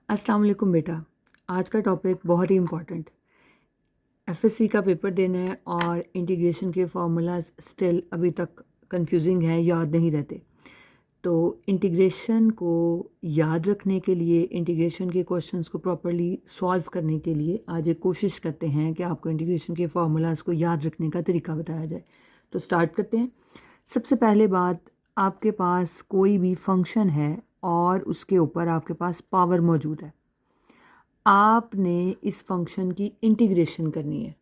अस्सलाम वालेकुम बेटा। आज का टॉपिक बहुत ही इम्पोर्टेंट। एफएससी का पेपर देना है और इंटीग्रेशन के फार्मूलाज स्टिल अभी तक कंफ्यूजिंग हैं, याद नहीं रहते। तो इंटीग्रेशन को याद रखने के लिए, इंटीग्रेशन के क्वेश्चंस को प्रॉपरली सॉल्व करने के लिए आज एक कोशिश करते हैं कि आपको इंटीग्रेशन के फार्मूलाज को याद रखने का तरीका बताया जाए। तो स्टार्ट करते हैं। सबसे पहले बात, आपके पास कोई भी फंक्शन है और उसके ऊपर आपके पास पावर मौजूद है। आपने इस फंक्शन की इंटीग्रेशन करनी है।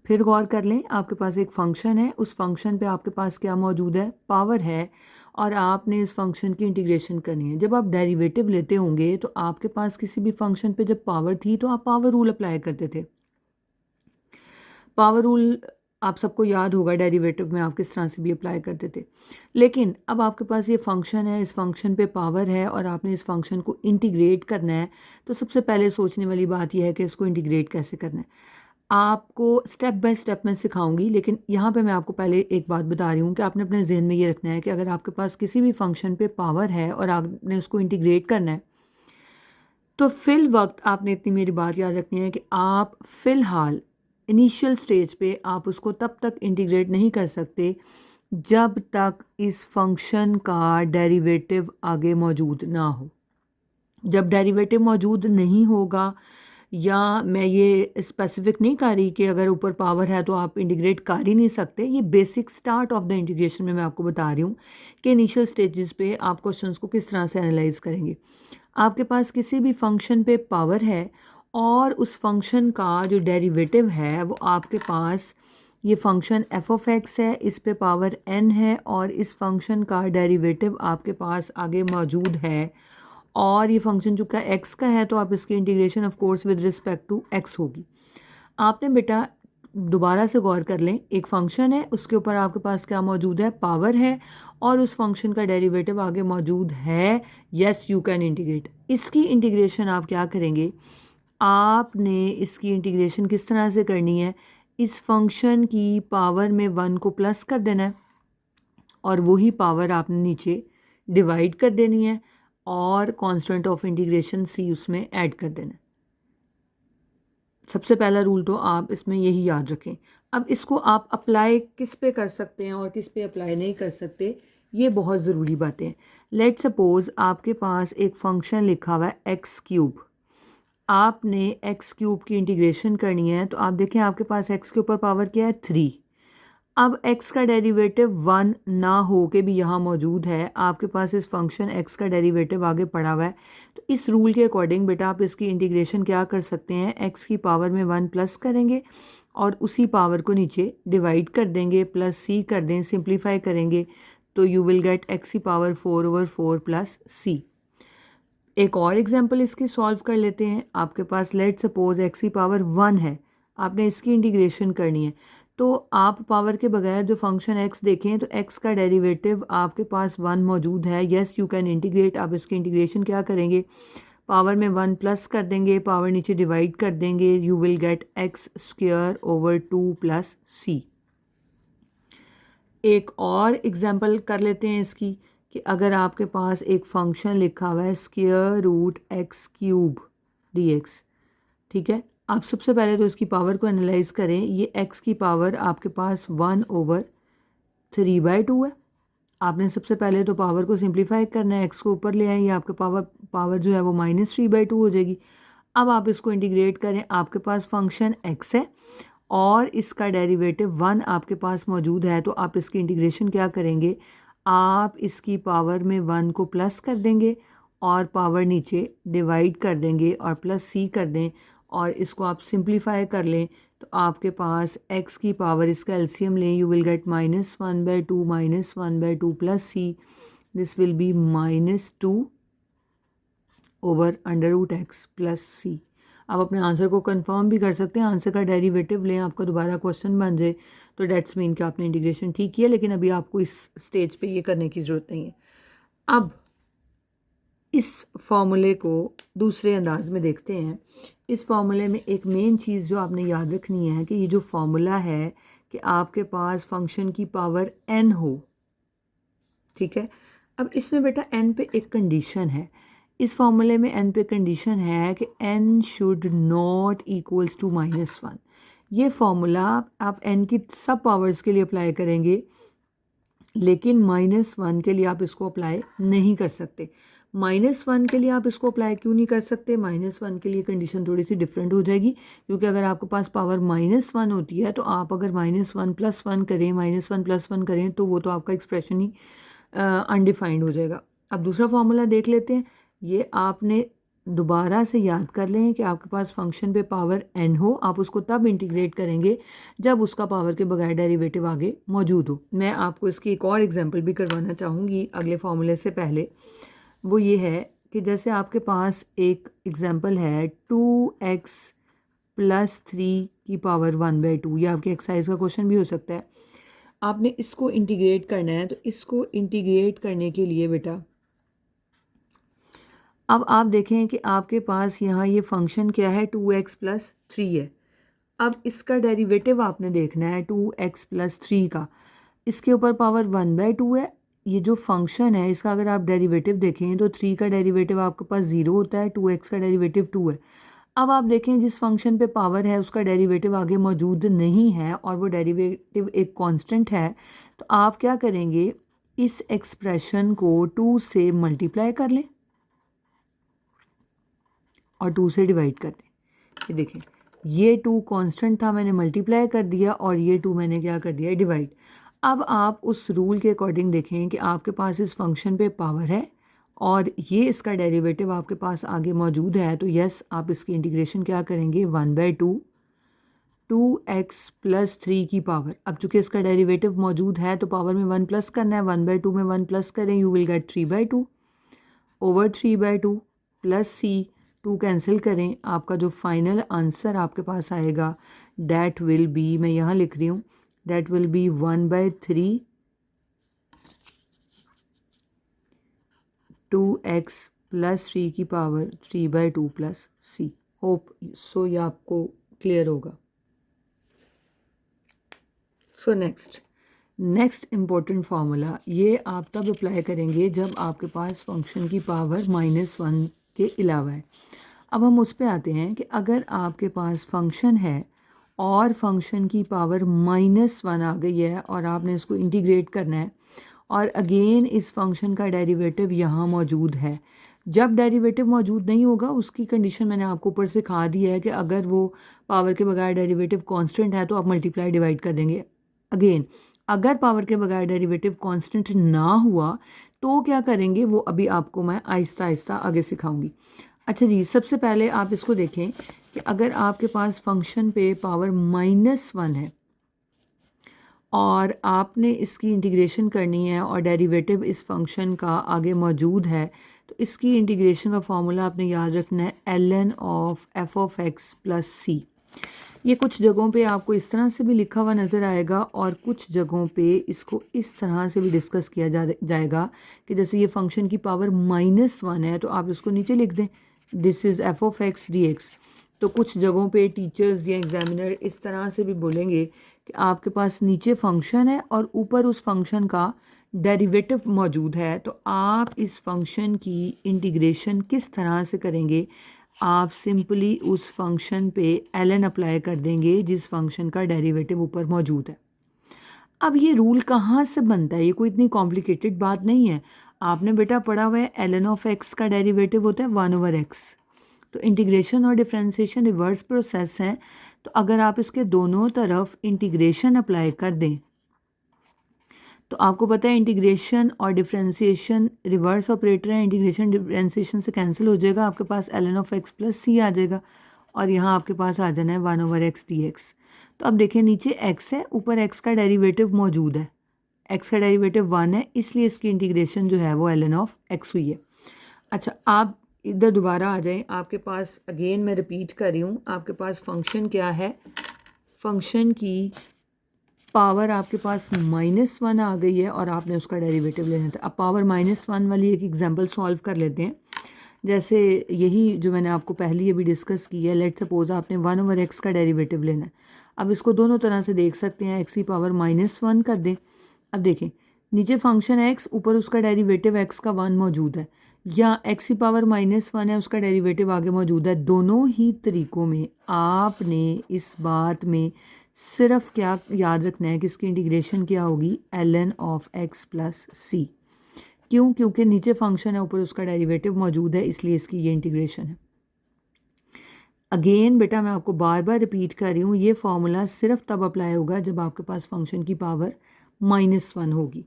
फिर गौर कर लें, आपके पास एक फंक्शन है, उस फंक्शन पे आपके पास क्या मौजूद है, पावर है, और आपने इस फंक्शन की इंटीग्रेशन करनी है। जब आप डेरिवेटिव लेते होंगे तो आपके पास किसी भी फंक्शन पे जब पावर थी तो आप पावर रूल अप्लाई करते थे। पावर रूल आप सबको याद होगा, डेरिवेटिव में आप किस तरह से भी अप्लाई करते थे। लेकिन अब आपके पास ये फंक्शन है, इस फंक्शन पे पावर है और आपने इस फंक्शन को इंटीग्रेट करना है। तो सबसे पहले सोचने वाली बात यह है कि इसको इंटीग्रेट कैसे करना है। आपको स्टेप बाय स्टेप मैं सिखाऊंगी, लेकिन यहाँ पे मैं आपको पहले एक बात बता रही हूँ कि आपने अपने जहन में ये रखना है कि अगर आपके पास किसी भी फंक्शन पे पावर है और आपने उसको इंटीग्रेट करना है, तो फिल वक्त आपने इतनी मेरी बात याद रखनी है कि आप फ़िलहाल इनिशियल स्टेज पे आप उसको तब तक इंटीग्रेट नहीं कर सकते जब तक इस फंक्शन का डेरिवेटिव आगे मौजूद ना हो। जब डेरिवेटिव मौजूद नहीं होगा, या मैं ये स्पेसिफिक नहीं कर रही कि अगर ऊपर पावर है तो आप इंटीग्रेट कर ही नहीं सकते, ये basic start of the integration में मैं आपको बता रही हूँ कि इनिशियल स्टेजेस पे आप क्वेश्चंस को किस तरह से एनालाइज करेंगे। आपके पास किसी भी फंक्शन पे पावर है और उस फंक्शन का जो डेरिवेटिव है वो आपके पास, ये फंक्शन एफ ऑफ एक्स है, इस पे पावर एन है और इस फंक्शन का डेरिवेटिव आपके पास आगे मौजूद है, और ये फंक्शन चूँकि एक्स का है तो आप इसकी integration of course with respect to x होगी। आपने बेटा दोबारा से गौर कर लें, एक फंक्शन है, उसके ऊपर आपके पास क्या मौजूद है, पावर है, और उस फंक्शन का डेरिवेटिव आगे मौजूद है। Yes, you can integrate. इसकी इंटीग्रेशन आप क्या करेंगे, आपने इसकी इंटीग्रेशन किस तरह से करनी है, इस फंक्शन की पावर में 1 को प्लस कर देना है और वही पावर आपने नीचे डिवाइड कर देनी है और कांस्टेंट ऑफ इंटीग्रेशन सी उसमें ऐड कर देना है। सबसे पहला रूल तो आप इसमें यही याद रखें। अब इसको आप अप्लाई किस पे कर सकते हैं और किस पे अप्लाई नहीं कर सकते, ये बहुत ज़रूरी बातें हैं। लेट सपोज़ आपके पास एक फंक्शन लिखा हुआ है एक्स क्यूब। आपने एक्स क्यूब की इंटीग्रेशन करनी है, तो आप देखें आपके पास एक्स के ऊपर पावर क्या है, 3। अब x का डेरिवेटिव 1 ना हो के भी यहाँ मौजूद है, आपके पास इस फंक्शन x का डेरिवेटिव आगे पड़ा हुआ है, तो इस रूल के अकॉर्डिंग बेटा आप इसकी इंटीग्रेशन क्या कर सकते हैं, x की पावर में 1 प्लस करेंगे और उसी पावर को नीचे डिवाइड कर देंगे, प्लस c कर दें, सिंप्लीफाई करेंगे तो यू विल गेट x की पावर 4/4 प्लस c। एक और एग्जांपल इसकी सॉल्व कर लेते हैं। आपके पास लेट सपोज x की पावर 1 है, आपने इसकी इंटीग्रेशन करनी है, तो आप पावर के बगैर जो फंक्शन x देखें तो x का डेरिवेटिव आपके पास 1 मौजूद है। Yes, you can integrate. आप इसकी इंटीग्रेशन क्या करेंगे, पावर में 1 प्लस कर देंगे, पावर नीचे डिवाइड कर देंगे, you will gate x² / 2 plus c। एक और एग्जांपल कर लेते हैं इसकी, कि अगर आपके पास एक फंक्शन लिखा हुआ है (x³ dx), ठीक है। आप सबसे पहले तो इसकी पावर को एनालाइज करें। ये x की पावर आपके पास 1/3/2 है। आपने सबसे पहले तो पावर को सिंप्लीफाई करना है, x को ऊपर ले आए, ये आपके पावर जो है वो -3/2 हो जाएगी। अब आप इसको इंटीग्रेट करें, आपके पास फंक्शन x है और इसका डेरिवेटिव 1 आपके पास मौजूद है, तो आप इसकी इंटीग्रेशन क्या करेंगे, आप इसकी पावर में 1 को प्लस कर देंगे और पावर नीचे डिवाइड कर देंगे और प्लस c कर दें और इसको आप सिंप्लीफाई कर लें, तो आपके पास x की पावर, इसका एलसीएम लें, you will gate -1/2 -1/2 plus c। This will B -2/√x plus c। आप अपने आंसर को कंफर्म भी कर सकते हैं, आंसर का डेरिवेटिव लें, आपका दोबारा क्वेश्चन बन जाए तो डेट्स मीन कि आपने इंटीग्रेशन ठीक किया, लेकिन अभी आपको इस स्टेज पे ये करने की ज़रूरत नहीं है। अब इस फॉर्मूले को दूसरे अंदाज में देखते हैं। इस फॉर्मूले में एक मेन चीज़ जो आपने याद रखनी है कि ये जो फॉर्मूला है कि आपके पास फंक्शन की पावर n हो, ठीक है। अब इसमें बेटा n पे एक कंडीशन है, इस फॉर्मूले में n पे कंडीशन है कि n should not equals to -1। ये फॉर्मूला आप n की सब पावर्स के लिए अप्लाई करेंगे, लेकिन -1 के लिए आप इसको अप्लाई नहीं कर सकते। -1 के लिए आप इसको अप्लाई क्यों नहीं कर सकते? -1 के लिए कंडीशन थोड़ी सी डिफरेंट हो जाएगी, क्योंकि अगर आपके पास पावर -1 होती है तो आप अगर -1 + 1 करें, -1 + 1 करें तो वो तो आपका एक्सप्रेशन ही अनडिफाइंड हो जाएगा। अब दूसरा फार्मूला देख लेते हैं। ये आपने दोबारा से याद कर लें कि आपके पास फंक्शन पे पावर n हो, आप उसको तब इंटीग्रेट करेंगे जब उसका पावर के बगैर डेरिवेटिव आगे मौजूद हो। मैं आपको इसकी एक और एग्जांपल भी करवाना चाहूँगी अगले फार्मूले से पहले। वो ये है कि जैसे आपके पास एक एग्जांपल है 2x + 3 की पावर 1/2। ये आपके एक्सरसाइज का क्वेश्चन भी हो सकता है। आपने इसको इंटीग्रेट करना है, तो इसको इंटीग्रेट करने के लिए बेटा अब आप देखें कि आपके पास यहाँ ये फंक्शन क्या है, 2x + 3 है। अब इसका डेरिवेटिव आपने देखना है 2x + 3 का। इसके ऊपर पावर 1/2 है। ये जो फंक्शन है इसका अगर आप डेरिवेटिव देखें तो 3 का डेरिवेटिव आपके पास 0 होता है, 2x का डेरिवेटिव 2 है। अब आप देखें जिस फंक्शन पे पावर है उसका डेरिवेटिव आगे मौजूद नहीं है और वो डेरिवेटिव एक कांस्टेंट है, तो आप क्या करेंगे, इस एक्सप्रेशन को 2 से मल्टीप्लाई कर लें और 2 से डिवाइड कर दें। ये देखें, ये 2 कांस्टेंट था, मैंने मल्टीप्लाई कर दिया और ये 2 मैंने क्या कर दिया, डिवाइड। अब आप उस रूल के अकॉर्डिंग देखें कि आपके पास इस फंक्शन पे पावर है और ये इसका डेरिवेटिव आपके पास आगे मौजूद है, तो यस आप इसकी इंटीग्रेशन क्या करेंगे, 1/2 2x + 3 की पावर। अब चूंकि इसका डेरिवेटिव मौजूद है तो पावर में 1 प्लस करना है, 1/2 में 1 प्लस करें, you will gate 3/2 over 3/2 plus c, 2 cancel करें, आपका जो फाइनल आंसर आपके पास आएगा डैट विल बी, मैं यहाँ लिख रही हूँ, डैट विल बी 1/3 2x + 3 की power 3/2 plus c। Hope so ये आपको क्लियर होगा। सो नेक्स्ट इम्पोर्टेंट फार्मूला, ये आप तब अप्लाई करेंगे जब आपके पास फंक्शन की पावर -1 के अलावा है। अब हम उस पे आते हैं कि अगर आपके पास फंक्शन है और फंक्शन की पावर -1 आ गई है और आपने इसको इंटीग्रेट करना है और अगेन इस फंक्शन का डेरिवेटिव यहाँ मौजूद है। जब डेरिवेटिव मौजूद नहीं होगा उसकी कंडीशन मैंने आपको ऊपर सिखा दी है कि अगर वो पावर के बगैर डेरिवेटिव कांस्टेंट है तो आप मल्टीप्लाई डिवाइड कर देंगे। अगेन अगर पावर के बगैर डेरिवेटिव कांस्टेंट ना हुआ तो क्या करेंगे, वो अभी आपको मैं आहिस्ता आहिस्ता आगे सिखाऊंगी। अच्छा जी, सबसे पहले आप इसको देखें कि अगर आपके पास फंक्शन पे पावर -1 है और आपने इसकी इंटीग्रेशन करनी है और डेरिवेटिव इस फंक्शन का आगे मौजूद है, तो इसकी इंटीग्रेशन का फॉर्मूला आपने याद रखना है ln ऑफ f(x) + c। ये कुछ जगहों पे आपको इस तरह से भी लिखा हुआ नज़र आएगा और कुछ जगहों पे इसको इस तरह से भी डिस्कस किया जाएगा कि जैसे ये फंक्शन की पावर -1 है तो आप इसको नीचे लिख दें, दिस इज़ f(x) dx। तो कुछ जगहों पे टीचर्स या एग्जामिनर इस तरह से भी बोलेंगे कि आपके पास नीचे फंक्शन है और ऊपर उस फंक्शन का डेरिवेटिव मौजूद है, तो आप इस फंक्शन की इंटीग्रेशन किस तरह से करेंगे, आप सिंपली उस फंक्शन पे ln अप्लाई कर देंगे जिस फंक्शन का डेरिवेटिव ऊपर मौजूद है। अब ये रूल कहाँ से बनता है, ये कोई इतनी कॉम्प्लिकेटेड बात नहीं है। आपने बेटा पढ़ा हुआ है ln ऑफ x का डेरिवेटिव होता है 1/x। तो इंटीग्रेशन और डिफरेंशिएशन रिवर्स प्रोसेस है, तो अगर आप इसके दोनों तरफ इंटीग्रेशन अप्लाई कर दें तो आपको पता है इंटीग्रेशन और डिफरेंशिएशन रिवर्स ऑपरेटर है, इंटीग्रेशन डिफरेंशिएशन से कैंसिल हो जाएगा, आपके पास ln ऑफ x + c आ जाएगा और यहाँ आपके पास आ जाना है 1/x dx। तो अब देखें नीचे x है, ऊपर x का डेरिवेटिव मौजूद है, x का डेरिवेटिव 1 है, इसलिए इसकी इंटीग्रेशन जो है वो ln ऑफ x हुई है। अच्छा, आप इधर दोबारा आ जाएं, आपके पास अगेन मैं रिपीट कर रही हूँ, आपके पास फंक्शन क्या है, फंक्शन की पावर आपके पास -1 आ गई है और आपने उसका डेरिवेटिव लेना था। अब पावर -1 वाली एक एग्जांपल सॉल्व कर लेते हैं। जैसे यही जो मैंने आपको पहले अभी डिस्कस की है, लेट सपोज आपने 1/x का डेरिवेटिव लेना है। अब इसको दोनों तरह से देख सकते हैं, x की पावर -1 कर दें। अब देखें नीचे फंक्शन x, ऊपर उसका डेरिवेटिव x का 1 मौजूद है, या एक्स की पावर -1 है उसका डेरिवेटिव आगे मौजूद है। दोनों ही तरीक़ों में आपने इस बात में सिर्फ क्या याद रखना है कि इसकी इंटीग्रेशन क्या होगी, ln ऑफ x प्लस सी। क्यों? क्योंकि नीचे फंक्शन है, ऊपर उसका डेरिवेटिव मौजूद है, इसलिए इसकी ये इंटीग्रेशन है। अगेन बेटा मैं आपको बार बार रिपीट कर रही हूँ, ये फार्मूला सिर्फ तब अप्लाई होगा जब आपके पास फंक्शन की पावर -1 होगी।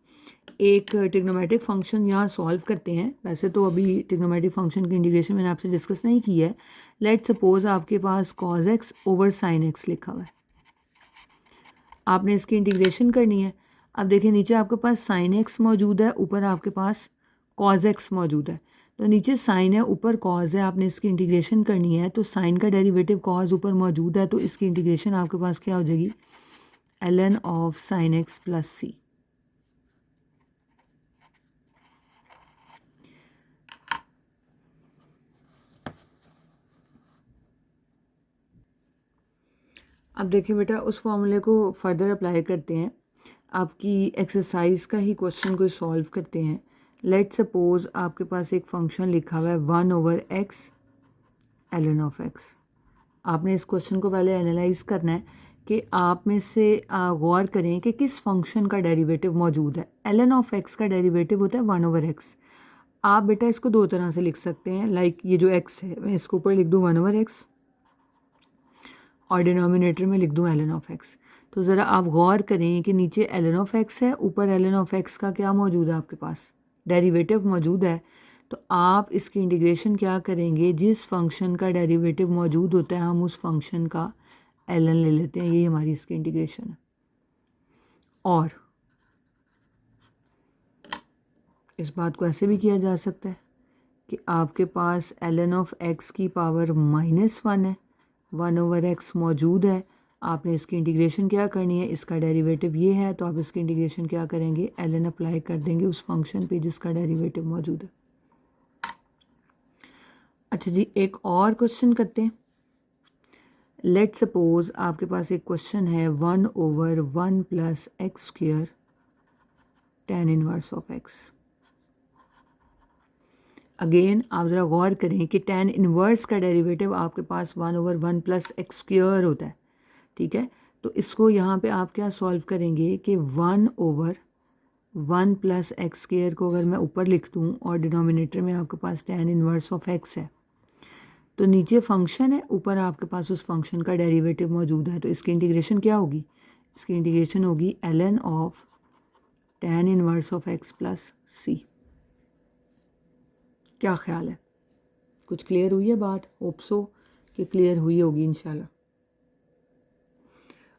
एक ट्रिग्नोमेट्रिक फंक्शन यहाँ सॉल्व करते हैं। वैसे तो अभी ट्रिग्नोमेट्रिक फंक्शन की इंटीग्रेशन मैंने आपसे डिस्कस नहीं की है। लेट सपोज आपके पास cos x over sin x लिखा हुआ है, आपने इसकी इंटीग्रेशन करनी है। अब देखिए नीचे आपके पास sin x मौजूद है, ऊपर आपके पास cos x मौजूद है। तो नीचे साइन है, ऊपर कॉज है, आपने इसकी इंटीग्रेशन करनी है। तो साइन का डेरिवेटिव कॉज ऊपर मौजूद है, तो इसकी इंटीग्रेशन आपके पास क्या हो जाएगी, ln of sine x plus c. अब देखिए बेटा उस फॉर्मूले को फर्दर अप्लाई करते हैं, आपकी एक्सरसाइज का ही क्वेश्चन को सॉल्व करते हैं। लेट सपोज आपके पास एक फंक्शन लिखा हुआ है 1/x ln ऑफ x। आपने इस क्वेश्चन को पहले एनालाइज करना है कि आप में से गौर करें कि किस फंक्शन का डेरिवेटिव मौजूद है। ln ऑफ x का डेरिवेटिव होता है 1/x। आप बेटा इसको दो तरह से लिख सकते हैं, लाइक ये जो x है मैं इसको ऊपर लिख दूँ 1/x और डिनोमिनेटर में लिख दूँ ln ऑफ x। तो ज़रा आप गौर करें कि नीचे ln ऑफ x है, ऊपर ln ऑफ x का क्या मौजूद है, आपके पास डेरिवेटिव मौजूद है। तो आप इसकी इंटीग्रेशन क्या करेंगे, जिस फंक्शन का डेरिवेटिव मौजूद होता है हम उस फंक्शन का ln ले लेते हैं, ये हमारी इसकी इंटीग्रेशन है। और इस बात को ऐसे भी किया जा सकता है कि आपके पास ln ऑफ x की पावर -1 है, 1/x मौजूद है, आपने इसकी इंटीग्रेशन क्या करनी है, इसका डेरिवेटिव ये है, तो आप इसकी इंटीग्रेशन क्या करेंगे, ln अप्लाई कर देंगे उस फंक्शन पे जिसका डेरिवेटिव मौजूद है। अच्छा जी, एक और क्वेश्चन करते हैं। लेट सपोज आपके पास एक क्वेश्चन है 1/1 + x² tan inverse of x। Again आप ज़रा गौर करें कि tan इनवर्स का डेरिवेटिव आपके पास 1/1 + x² होता है, ठीक है। तो इसको यहाँ पे आप क्या सॉल्व करेंगे कि 1/1 + x² को अगर मैं ऊपर लिख दूँ और डिनोमिनेटर में आपके पास tan इनवर्स ऑफ x है, तो नीचे फंक्शन है, ऊपर आपके पास उस फंक्शन का डेरिवेटिव मौजूद है। तो इसकी इंटीग्रेशन क्या होगी, इसकी इंटीग्रेशन होगी ln of tan inverse of x plus c। क्या ख्याल है, कुछ क्लियर हुई है बात? होप सो कि क्लियर हुई होगी इंशाल्लाह।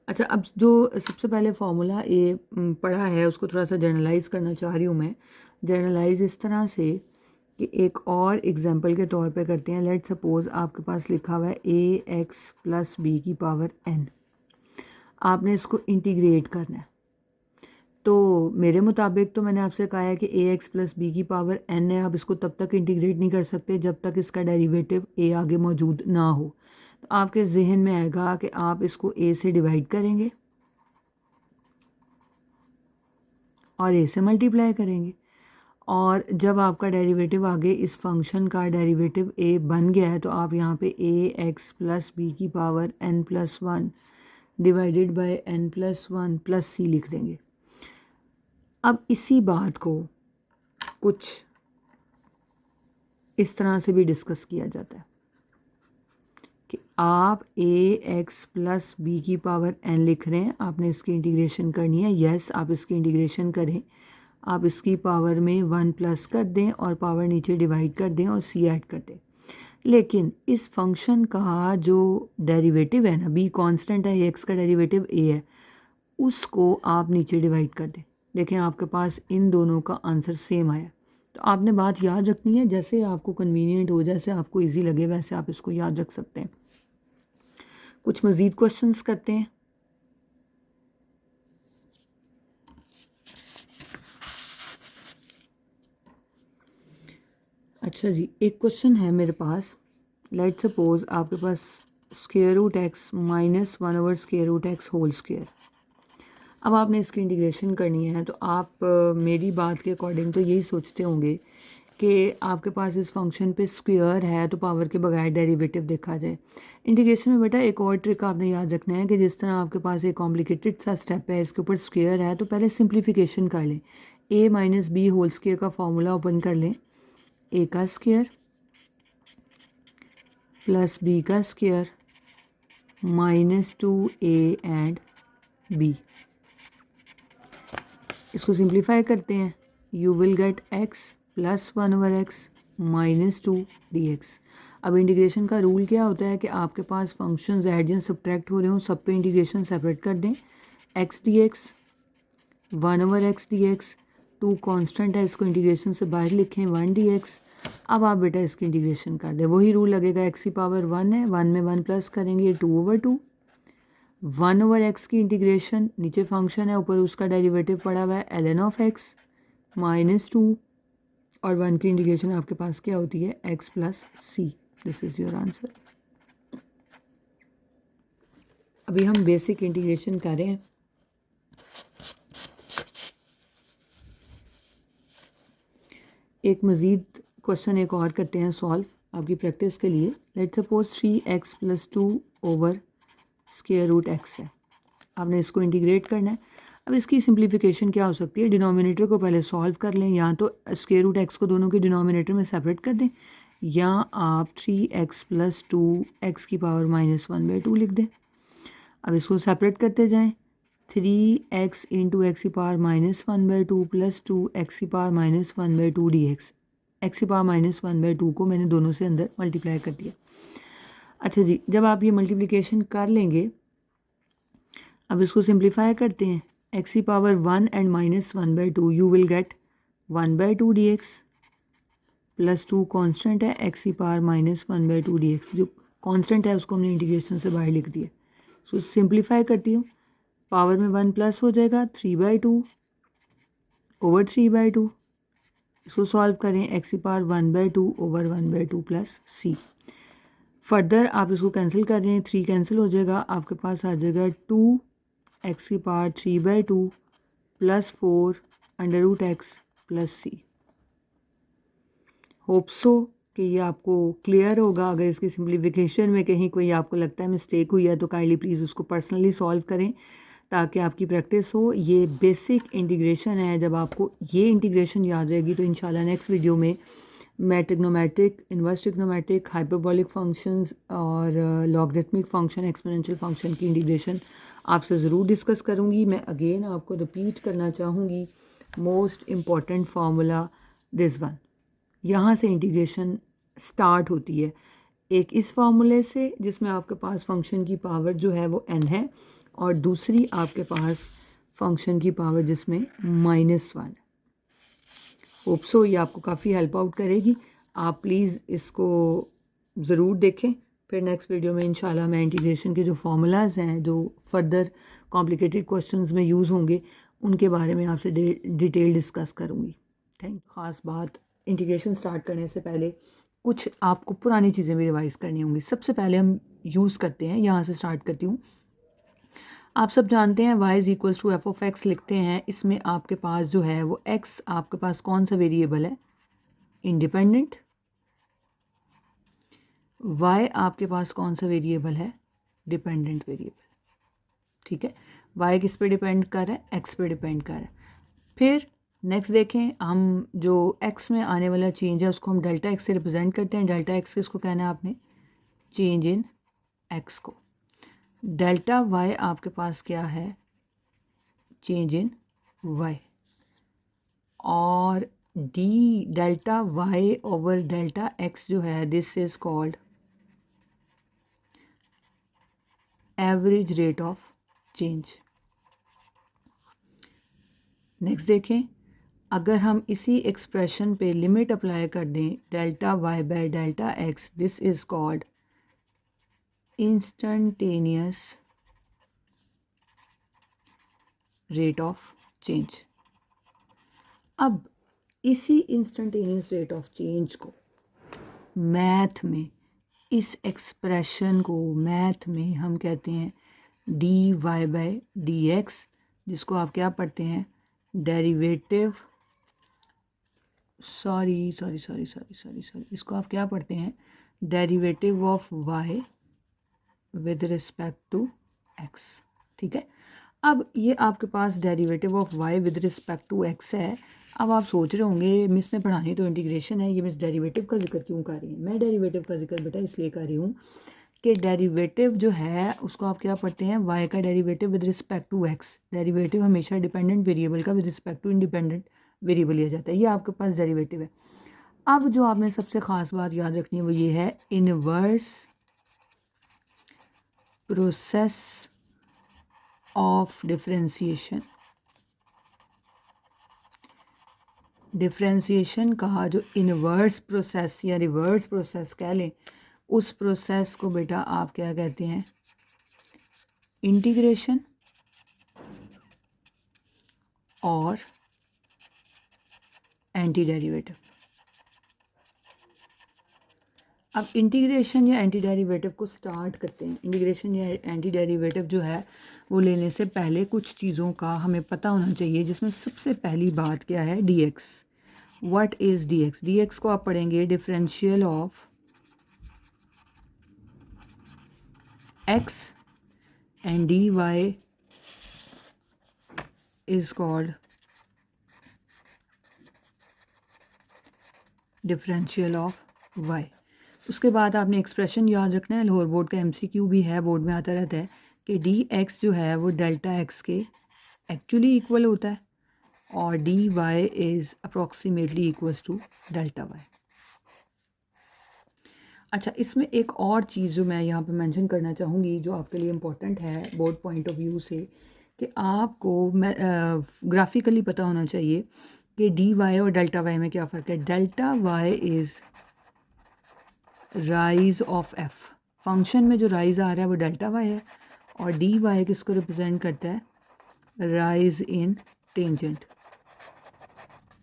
अच्छा, अब जो सबसे पहले फार्मूला ये पढ़ा है उसको थोड़ा सा जर्नलाइज करना चाह रही हूँ मैं। जर्नलाइज इस तरह से कि एक और एग्जांपल के तौर पे करते हैं। लेट सपोज आपके पास लिखा हुआ है ax + b की पावर n। आपने इसको इंटीग्रेट करना है। तो मेरे मुताबिक तो मैंने आपसे कहा है कि ax + b की पावर n है, आप इसको तब तक इंटीग्रेट नहीं कर सकते जब तक इसका डेरिवेटिव a आगे मौजूद ना हो। तो आपके जहन में आएगा कि आप इसको a से डिवाइड करेंगे और a से मल्टीप्लाई करेंगे, और जब आपका डेरिवेटिव आगे इस फंक्शन का डेरिवेटिव a बन गया है तो आप यहाँ पे ax + b की power n+1 divided by n+1 + c लिख देंगे। अब इसी बात को कुछ इस तरह से भी डिस्कस किया जाता है कि आप ax + b की पावर n लिख रहे हैं, आपने इसकी इंटीग्रेशन करनी है। यस, आप इसकी इंटीग्रेशन करें, आप इसकी पावर में 1 प्लस कर दें और पावर नीचे डिवाइड कर दें और c ऐड कर दें। लेकिन इस फंक्शन का जो डेरिवेटिव है ना, b कांस्टेंट है, x का डेरिवेटिव a है, उसको आप नीचे डिवाइड कर दें। देखें आपके पास इन दोनों का आंसर सेम आया। तो आपने बात याद रखनी है, जैसे आपको कन्वीनियंट हो, जैसे आपको इजी लगे वैसे आप इसको याद रख सकते हैं। कुछ मज़ीद क्वेश्चंस करते हैं। अच्छा जी, एक क्वेश्चन है मेरे पास। लेट सपोज आपके पास √x - 1/√x होल स्क्वायर। अब आपने इसकी इंटीग्रेशन करनी है, तो आप मेरी बात के अकॉर्डिंग तो यही सोचते होंगे कि आपके पास इस फंक्शन पे स्क्वायर है तो पावर के बगैर डेरिवेटिव देखा जाए। इंटीग्रेशन में बेटा एक और ट्रिक आपने याद रखना है कि जिस तरह आपके पास एक कॉम्प्लिकेटेड सा स्टेप है, इसके ऊपर स्क्वायर है, तो पहले सिंप्लीफिकेशन कर लें। a minus b whole square का फॉर्मूला ओपन कर लें। a का स्क्वायर प्लस b का square minus 2a and b। इसको सिंप्लीफाई करते हैं, you will get x plus 1/x minus 2 dx। अब इंटीग्रेशन का रूल क्या होता है कि आपके पास फंक्शंस ऐड या सब्ट्रैक्ट हो रहे हो, सब पे इंटीग्रेशन सेपरेट कर दें। x dx 1/x dx, 2 constant है, इसको इंटीग्रेशन से बाहर लिखें 1 dx। अब आप बेटा इसकी इंटीग्रेशन कर दें, वही रूल लगेगा, x की पावर 1 है, 1 में 1 प्लस करेंगे 2/2। 1/x की इंटीग्रेशन, नीचे फंक्शन है ऊपर उसका डेरिवेटिव पड़ा हुआ है ln ऑफ x माइनस 2, और 1 की इंटीग्रेशन आपके पास क्या होती है x plus c. This is your answer. अभी हम बेसिक इंटीग्रेशन कर रहे हैं। एक मज़ीद क्वेश्चन एक और करते हैं सॉल्व आपकी प्रैक्टिस के लिए। Let's suppose 3x plus 2 over square root x है, आपने इसको इंटीग्रेट करना है। अब इसकी सिंप्लीफिकेशन क्या हो सकती है, डिनोमिनेटर को पहले सॉल्व कर लें, या तो स्क्वायर रूट x को दोनों के डिनोमिनेटर में सेपरेट कर दें, या आप 3x प्लस 2 x की पावर माइनस 1/2 लिख दें। अब इसको सेपरेट करते जाएं, 3x इंटू एक्स की पावर माइनस 1/2 प्लस 2x की पावर माइनस 1/2 dx। x की पावर माइनस 1/2 को मैंने दोनों से अंदर मल्टीप्लाई कर दिया। अच्छा जी, जब आप ये मल्टीप्लिकेशन कर लेंगे, अब इसको सिंप्लीफाई करते हैं, x की power 1 and minus 1/2, you will gate 1/2 dx plus 2 constant है, x की पावर माइनस 1/2 dx। जो कांस्टेंट है उसको हमने इंटीग्रेशन से बाहर लिख दिया। इसको सिंप्लीफाई करती हूँ, पावर में 1 प्लस हो जाएगा 3/2 ओवर 3/2। इसको सॉल्व करें, x की पावर 1/2 ओवर 1/2 प्लस सी। फर्दर आप इसको कैंसिल कर रहे हैं, 3 कैंसिल हो जाएगा, आपके पास आ जाएगा 2x की power 3/2 plus 4 under root x plus c. Hope so कि ये आपको क्लियर होगा। अगर इसकी सिंप्लीफिकेशन में कहीं कोई आपको लगता है मिस्टेक हुई है तो काइंडली प्लीज़ उसको पर्सनली सॉल्व करें ताकि आपकी प्रैक्टिस हो। ये बेसिक इंटीग्रेशन है, जब आपको ये इंटीग्रेशन याद रहेगी तो इंशाल्लाह नेक्स्ट वीडियो में मैं trigonometric, inverse trigonometric, hyperbolic functions और लॉगरिथमिक फंक्शन, एक्सपोनेंशियल फंक्शन की इंटीग्रेशन आपसे ज़रूर डिस्कस करूँगी। मैं अगेन आपको रिपीट करना चाहूँगी, most important formula this one. यहाँ से इंटीग्रेशन स्टार्ट होती है, एक इस फार्मूले से जिसमें आपके पास फंक्शन की पावर जो है वो n है, और दूसरी आपके पास फंक्शन की पावर जिसमें -1। होप सो ये आपको काफ़ी हेल्प आउट करेगी। आप प्लीज़ इसको ज़रूर देखें। फिर नेक्स्ट वीडियो में इंशाल्लाह मैं इंटीग्रेशन के जो फार्मूलाज हैं जो फर्दर कॉम्प्लिकेटेड क्वेश्चंस में यूज़ होंगे उनके बारे में आपसे डिटेल डिस्कस करूँगी। ख़ास बात, इंटीग्रेशन स्टार्ट करने से पहले कुछ आपको पुरानी चीज़ें भी रिवाइज़ करनी होंगी। सबसे पहले हम यूज़ करते हैं, यहाँ से स्टार्ट करती हूँ। आप सब जानते हैं y is equals to f of x लिखते हैं। इसमें आपके पास जो है वो x आपके पास कौन सा वेरिएबल है, इंडिपेंडेंट। y आपके पास कौन सा वेरिएबल है, डिपेंडेंट वेरिएबल। ठीक है, y किस पे डिपेंड कर रहा है, x पे डिपेंड कर रहा है। फिर नेक्स्ट देखें, हम जो x में आने वाला चेंज है उसको हम डेल्टा x से रिप्रेजेंट करते हैं। डेल्टा x किसको कहना है आपने, चेंज इन x को। डेल्टा y आपके पास क्या है, चेंज इन y। और D delta y over delta x जो है, this is called average rate of change. Next देखें, अगर हम इसी एक्सप्रेशन पे लिमिट अप्लाई कर दें, delta y by delta x, this is called instantaneous rate of change. अब इसी इंस्टंटेनियस रेट ऑफ चेंज को मैथ में, इस एक्सप्रेशन को मैथ में हम कहते हैं dy बाय dx, जिसको आप क्या पढ़ते हैं, डेरिवेटिव सॉरी, इसको आप क्या पढ़ते हैं, derivative of y with respect to x. ठीक है, अब ये आपके पास derivative of y with respect to x है। अब आप सोच रहे होंगे मिस ने पढ़ानी तो इंटीग्रेशन है, ये मिस डेरिवेटिव का जिक्र क्यों कर रही है। मैं डेरिवेटिव का जिक्र बेटा इसलिए कर रही हूँ कि डेरिवेटिव जो है उसको आप क्या पढ़ते हैं, वाई का derivative with respect to x. Derivative हमेशा डिपेंडेंट वेरिएबल का with respect to independent variable लिया जाता है, ये आपके पास डेरिवेटिव है। अब जो आपने सबसे ख़ास बात याद रखनी है वो ये है, इनवर्स प्रोसेस ऑफ डिफरेंशिएशन का जो इनवर्स प्रोसेस या रिवर्स प्रोसेस कह लें, उस प्रोसेस को बेटा आप क्या कहते हैं, इंटीग्रेशन और एंटी डेरिवेटिव। अब इंटीग्रेशन या एंटी डेरिवेटिव को स्टार्ट करते हैं। इंटीग्रेशन या एंटी डेरिवेटिव जो है वो लेने से पहले कुछ चीज़ों का हमें पता होना चाहिए, जिसमें सबसे पहली बात क्या है, d x. What is d x? D x को आप पढ़ेंगे differential of x and d y is called differential of y. उसके बाद आपने एक्सप्रेशन याद रखना है, लाहौर बोर्ड का एमसीक्यू भी है, बोर्ड में आता रहता है कि डी एक्स जो है वो डेल्टा एक्स के एक्चुअली इक्वल होता है और d y is approximately equals to delta y. अच्छा, इसमें एक और चीज़ जो मैं यहाँ पे मेंशन करना चाहूँगी जो आपके लिए इम्पोर्टेंट है बोर्ड पॉइंट ऑफ व्यू से, कि आपको ग्राफिकली पता होना चाहिए कि डी वाई और डेल्टा वाई में क्या फ़र्क है। Delta y is rise of f. Function में जो राइज आ रहा है वो डेल्टा वाई है, और डी वाई किसको रिप्रेजेंट करता है, राइज इन टेंजेंट।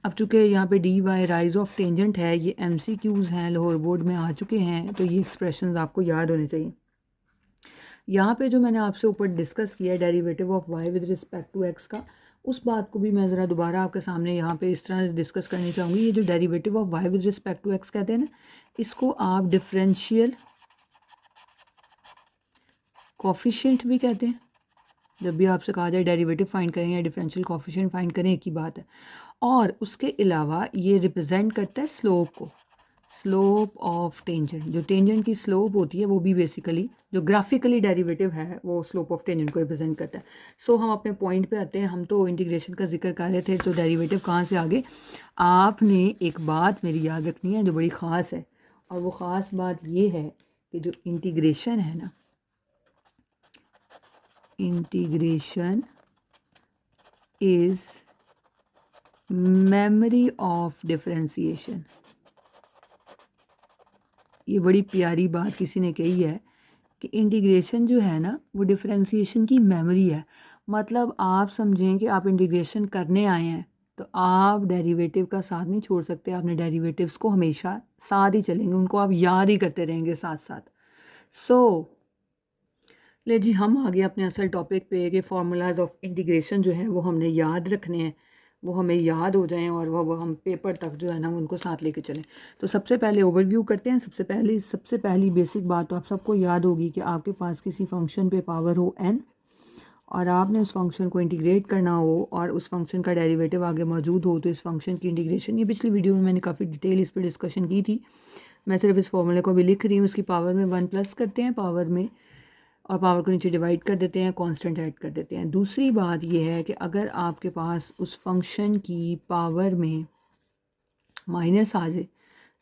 अब चूँकि यहाँ पे d y rise of tangent है, ये एमसीक्यूज़ हैं, लाहौर बोर्ड में आ चुके हैं, तो ये एक्सप्रेशंस आपको याद होने चाहिए। यहाँ पे जो मैंने आपसे ऊपर डिस्कस किया है derivative of y with respect to x का, उस बात को भी मैं ज़रा दोबारा आपके सामने यहाँ पे इस तरह डिस्कस करनी चाहूँगी। ये जो derivative of y with respect to x कहते हैं ना, इसको आप डिफरेंशियल कोफिशिएंट भी कहते हैं। जब भी आपसे कहा जाए डेरिवेटिव फाइंड करें या डिफरेंशियल कोफिशिएंट फाइंड करें, एक ही बात है। और उसके अलावा ये रिप्रेजेंट करता है स्लोप को, स्लोप ऑफ टेंजेंट। जो टेंजेंट की स्लोप होती है वो भी बेसिकली जो ग्राफिकली डेरिवेटिव है वो स्लोप ऑफ टेंजेंट को रिप्रेजेंट करता है। सो हम अपने पॉइंट पे आते हैं। हम तो इंटीग्रेशन का जिक्र कर रहे थे, तो डेरिवेटिव कहाँ से आगे, आपने एक बात मेरी याद रखनी है जो बड़ी ख़ास है, और वो ख़ास बात ये है कि जो इंटीग्रेशन है ना, integration is memory of differentiation. ये बड़ी प्यारी बात किसी ने कही है कि इंटीग्रेशन जो है ना वो डिफरेंशिएशन की मेमोरी है। मतलब आप समझें कि आप इंटीग्रेशन करने आए हैं तो आप डेरिवेटिव का साथ नहीं छोड़ सकते, आपने डेरिवेटिव्स को हमेशा साथ ही चलेंगे, उनको आप याद ही करते रहेंगे साथ साथ। ले जी, हम आ गए अपने असल टॉपिक पे कि फार्मूलाज ऑफ इंटीग्रेशन जो है वो हमने याद रखने हैं, वो हमें याद हो जाएं और वो हम पेपर तक जो है ना उनको साथ लेके चलें। तो सबसे पहले ओवरव्यू करते हैं। सबसे पहली बेसिक बात तो आप सबको याद होगी कि आपके पास किसी फंक्शन पे पावर हो n और आपने उस फंक्शन को इंटीग्रेट करना हो और उस फंक्शन का डेरिवेटिव आगे मौजूद हो, तो इस फंक्शन की इंटीग्रेशन, ये पिछली वीडियो में मैंने काफ़ी डिटेल इस पर डिस्कशन की थी, मैं सिर्फ इस फॉर्मूले को भी लिख रही हूँ। उसकी पावर में 1 प्लस करते हैं पावर में, और पावर को नीचे डिवाइड कर देते हैं, कांस्टेंट ऐड कर देते हैं। दूसरी बात यह है कि अगर आपके पास उस फंक्शन की पावर में माइनस आ जाए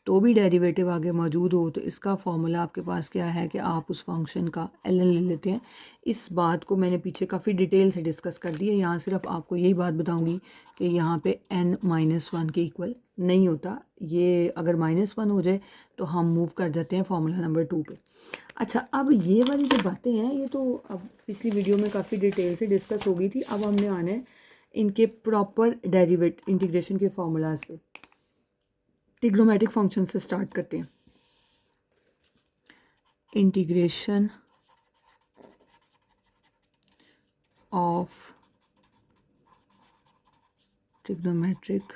तो भी डेरिवेटिव आगे मौजूद हो, तो इसका फॉर्मूला आपके पास क्या है कि आप उस फंक्शन का ln ले लेते हैं। इस बात को मैंने पीछे काफ़ी डिटेल से डिस्कस कर दी है, यहाँ सिर्फ आपको यही बात बताऊंगी कि यहाँ पे n-1 के इक्वल नहीं होता। ये अगर -1 हो जाए तो हम मूव कर जाते हैं फॉर्मूला नंबर 2 पे। अच्छा, अब ये वाली जो बातें हैं ये तो अब पिछली वीडियो में काफ़ी डिटेल से डिस्कस हो गई थी। अब हमने आना है इनके प्रॉपर डेरिवेट इंटीग्रेशन के फार्मूलाज पे। ट्रिग्नोमेट्रिक फंक्शन से स्टार्ट करते हैं। Integration of trigonometric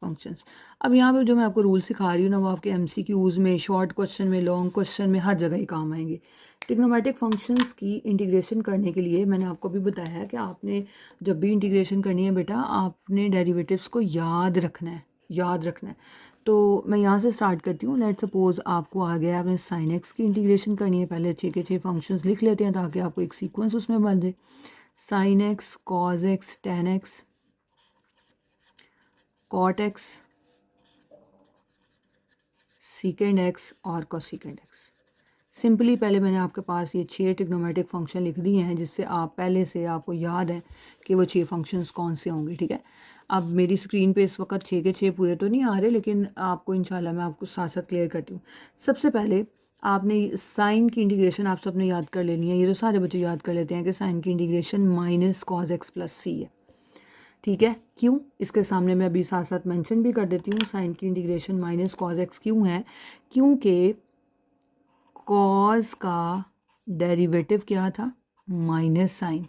functions. अब यहाँ पे जो मैं आपको रूल सिखा रही हूँ ना, वो आपके एमसीक्यूज़ में, शॉर्ट क्वेश्चन में, लॉन्ग क्वेश्चन में, हर जगह ही काम आएंगे। ट्रिग्नोमेट्रिक फंक्शंस की इंटीग्रेशन करने के लिए मैंने आपको भी बताया है कि आपने जब भी इंटीग्रेशन करनी है बेटा, आपने डेरिवेटिव्स को याद रखना है, याद रखना है। तो मैं यहाँ से स्टार्ट करती हूँ। लेट सपोज आपको आ गया, आपने साइन एक्स की इंटीग्रेशन करनी है। पहले 6 के 6 फंक्शंस लिख लेते हैं ताकि आपको एक सीक्वेंस उसमें बन जाए। Sine x, cos x, tan x, cot x, secant x और कोसेकेंड एक्स। सिंपली पहले मैंने आपके पास ये 6 ट्रिग्नोमेट्रिक फंक्शन लिख दिए हैं, जिससे आप पहले से आपको याद है कि वो 6 फंक्शंस कौन से होंगे, ठीक है। अब मेरी स्क्रीन पे इस वक्त 6 के 6 पूरे तो नहीं आ रहे, लेकिन आपको इंशाल्लाह मैं आपको साथ साथ क्लियर करती हूँ। सबसे पहले आपने साइन की इंटीग्रेशन आप सबने याद कर लेनी है। ये तो सारे बच्चे याद कर लेते हैं कि साइन की integration minus cos x plus c है, ठीक है। क्यों, इसके सामने मैं अभी साथ साथ मेंशन भी कर देती हूँ। साइन की इंटीग्रेशन माइनस कॉज एक्स क्यों है? क्योंकि कॉज का डेरिवेटिव क्या था? Minus sine.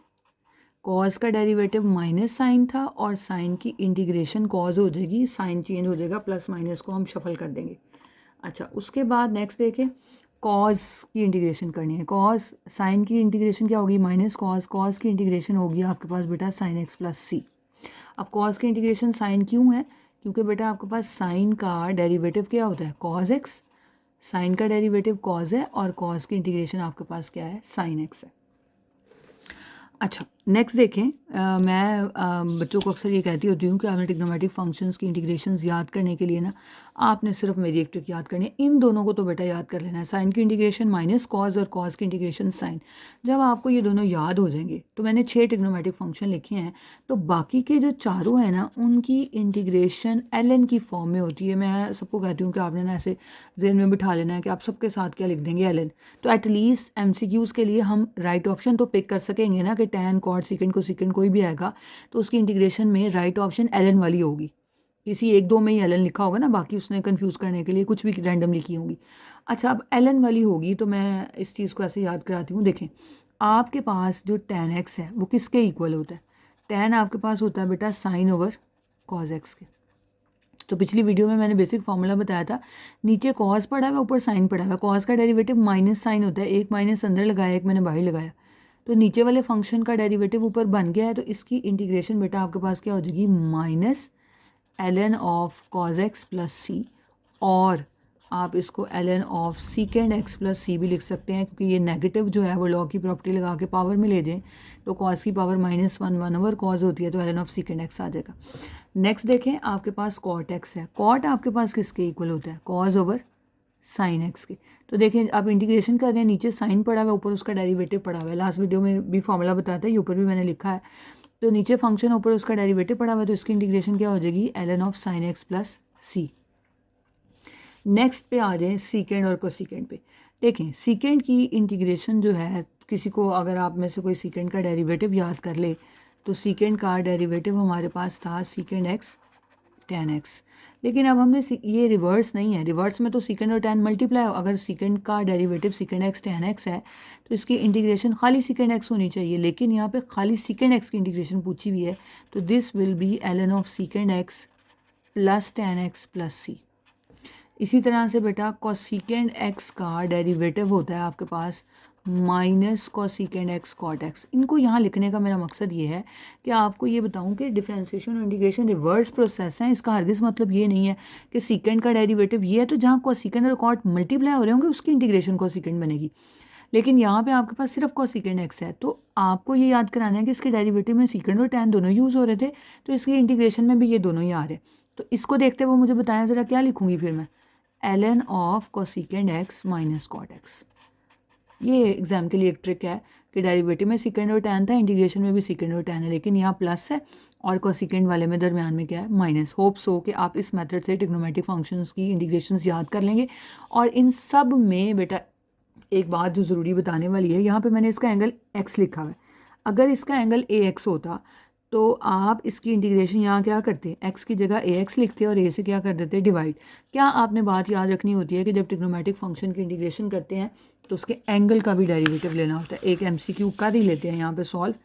कॉज का डेरिवेटिव माइनस साइन था और साइन की इंटीग्रेशन कॉज हो जाएगी, साइन चेंज हो जाएगा, प्लस माइनस को हम शफल कर देंगे। अच्छा, उसके बाद नेक्स्ट देखें, कॉज की इंटीग्रेशन करनी है। कॉज साइन की इंटीग्रेशन क्या होगी? Minus cos. कॉज की इंटीग्रेशन होगी आपके पास बेटा साइन एक्स प्लस सी। अब कॉज की इंटीग्रेशन साइन क्यों है? क्योंकि बेटा आपके पास साइन का डेरिवेटिव क्या होता है? Cos x. साइन का डेरिवेटिव कॉज है और कॉज की इंटीग्रेशन आपके पास क्या है? साइन एक्स है। अच्छा, नेक्स्ट देखें। मैं बच्चों को अक्सर ये कहती होती हूँ कि आपने ट्रिग्नोमेट्रिक फंक्शंस की इंटीग्रेशंस याद करने के लिए ना, आपने सिर्फ मेरी एक ट्रिक याद करनी है। इन दोनों को तो बेटा याद कर लेना है, साइन की इंटीग्रेशन माइनस कॉज और कॉज की इंटीग्रेशन साइन। जब आपको ये दोनों याद हो जाएंगे, तो मैंने 6 ट्रिग्नोमेट्रिक फंक्शन लिखे हैं, तो बाकी के जो चारों हैं ना, उनकी इंटीग्रेशन एल की फॉर्म में होती है। मैं सबको कहती हूँ कि आपने ना ऐसे जेहन में बिठा लेना है कि आप सबके साथ क्या लिख देंगे? एल। तो एटलीस्ट एमसीक्यूज़ के लिए हम राइट ऑप्शन तो पिक कर सकेंगे ना, कि टैन, कॉट, सीकेंड, कोसेकेंड कोई भी आएगा तो उसकी इंटीग्रेशन में राइट ऑप्शन एल वाली होगी। किसी एक दो में ही एल लिखा होगा ना, बाकी उसने कंफ्यूज करने के लिए कुछ भी रैंडम लिखी होंगी। अच्छा, अब एल वाली होगी तो मैं इस चीज़ को ऐसे याद कराती हूँ। देखें, आपके पास जो टैन एक्स है वो किसके इक्वल होता है? टैन आपके पास होता है बेटा साइन ओवर कॉज एक्स के। तो पिछली वीडियो में मैंने बेसिक फार्मूला बताया था, नीचे कॉज पड़ा हुआ, ऊपर साइन पड़ा हुआ। कॉज का डेरिवेटिव माइनस साइन होता है, एक माइनस अंदर लगाया, एक मैंने बाहर लगाया, तो नीचे वाले फंक्शन का डेरिवेटिव ऊपर बन गया है। तो इसकी इंटीग्रेशन बेटा आपके पास क्या हो जाएगी? Minus l of cos x plus c, और आप इसको l of secant x plus c भी लिख सकते हैं, क्योंकि ये नेगेटिव जो है वो लॉ की प्रॉपर्टी लगा के पावर में ले जाएं, तो कॉज की पावर -1 1 ओवर कॉज होती है, तो एल ऑफ सीकेंड एक्स आ जाएगा। नेक्स्ट देखें, आपके पास कॉट एक्स है। कॉट आपके पास किसके इक्वल होता है? कॉज ओवर साइन एक्स के। तो देखें, आप इंटीग्रेशन कर रहे हैं, नीचे साइन पड़ा हुआ है, ऊपर उसका डेरिवेटिव पड़ा हुआ है। लास्ट वीडियो में भी फॉर्मूला बताया था, ये ऊपर भी मैंने लिखा है। तो नीचे फंक्शन, ऊपर उसका डेरिवेटिव पड़ा हुआ है, तो इसकी इंटीग्रेशन क्या हो जाएगी? L of sine x plus c. Next पे आ जाएं सीकेंड और कोसेकेंड पे। देखें, सीकेंड की इंटीग्रेशन जो है, किसी को अगर आप में से कोई सीकेंड का डेरिवेटिव याद कर ले, तो सीकेंड का डेरिवेटिव हमारे पास था सीकेंड एक्स टेन एक्स। लेकिन अब हमने ये रिवर्स नहीं है, रिवर्स में तो सीकेंड और टेन मल्टीप्लाई। अगर सीकेंड का डेरिवेटिव सीकेंड एक्स टेन एक्स है, तो इसकी इंटीग्रेशन खाली सीकेंड एक्स होनी चाहिए, लेकिन यहाँ पे खाली सीकेंड एक्स की इंटीग्रेशन पूछी हुई है, तो this will be l of secant x plus tan x plus c. इसी तरह से बेटा कोसेकेंड एक्स का डेरिवेटिव होता है आपके पास minus cosecant x cot x. इनको यहाँ लिखने का मेरा मकसद ये है कि आपको ये बताऊँ कि डिफरेंशिएशन और इंटीग्रेशन रिवर्स प्रोसेस है। इसका हरगिज़ मतलब ये नहीं है कि सीकेंड का डेरिवेटिव ये है, तो जहाँ कोसेकेंड और कॉट मल्टीप्लाई हो रहे होंगे उसकी इंटीग्रेशन कोसेकेंड बनेगी। लेकिन यहाँ पे आपके पास सिर्फ कोसेकेंड एक्स है, तो आपको ये याद कराना है कि इसके डेरिवेटिव में सीकेंड और टैन दोनों यूज़ हो रहे थे, तो इसकी इंटीग्रेशन में भी ये दोनों ही आ रहे। तो इसको देखते हुए मुझे बताया ज़रा क्या लिखूँगी फिर मैं? L of cosecant x minus cot x. ये एग्जाम के लिए एक ट्रिक है कि डेरिवेटिव में सीकेंड और टैन था, इंटीग्रेशन में भी सीकेंड और टैन है, लेकिन यहाँ प्लस है और कोसेकेंड वाले में दरमियान में क्या है? माइनस। होप सो कि आप इस मेथड से ट्रिग्नोमेट्रिक फंक्शंस की इंटीग्रेशंस याद कर लेंगे। और इन सब में बेटा एक बात जो ज़रूरी बताने वाली है, यहाँ पे मैंने इसका एंगल x लिखा हुआ है। अगर इसका एंगल AX होता तो आप इसकी इंटीग्रेशन यहाँ क्या करते? x की जगह AX लिखते और a से क्या कर देते? डिवाइड। क्या आपने बात याद रखनी होती है कि जब ट्रिग्नोमेट्रिक फंक्शन की इंटीग्रेशन करते हैं तो उसके एंगल का भी डेरिवेटिव लेना होता है। एक MCQ कर ही लेते हैं यहाँ पे सॉल्व।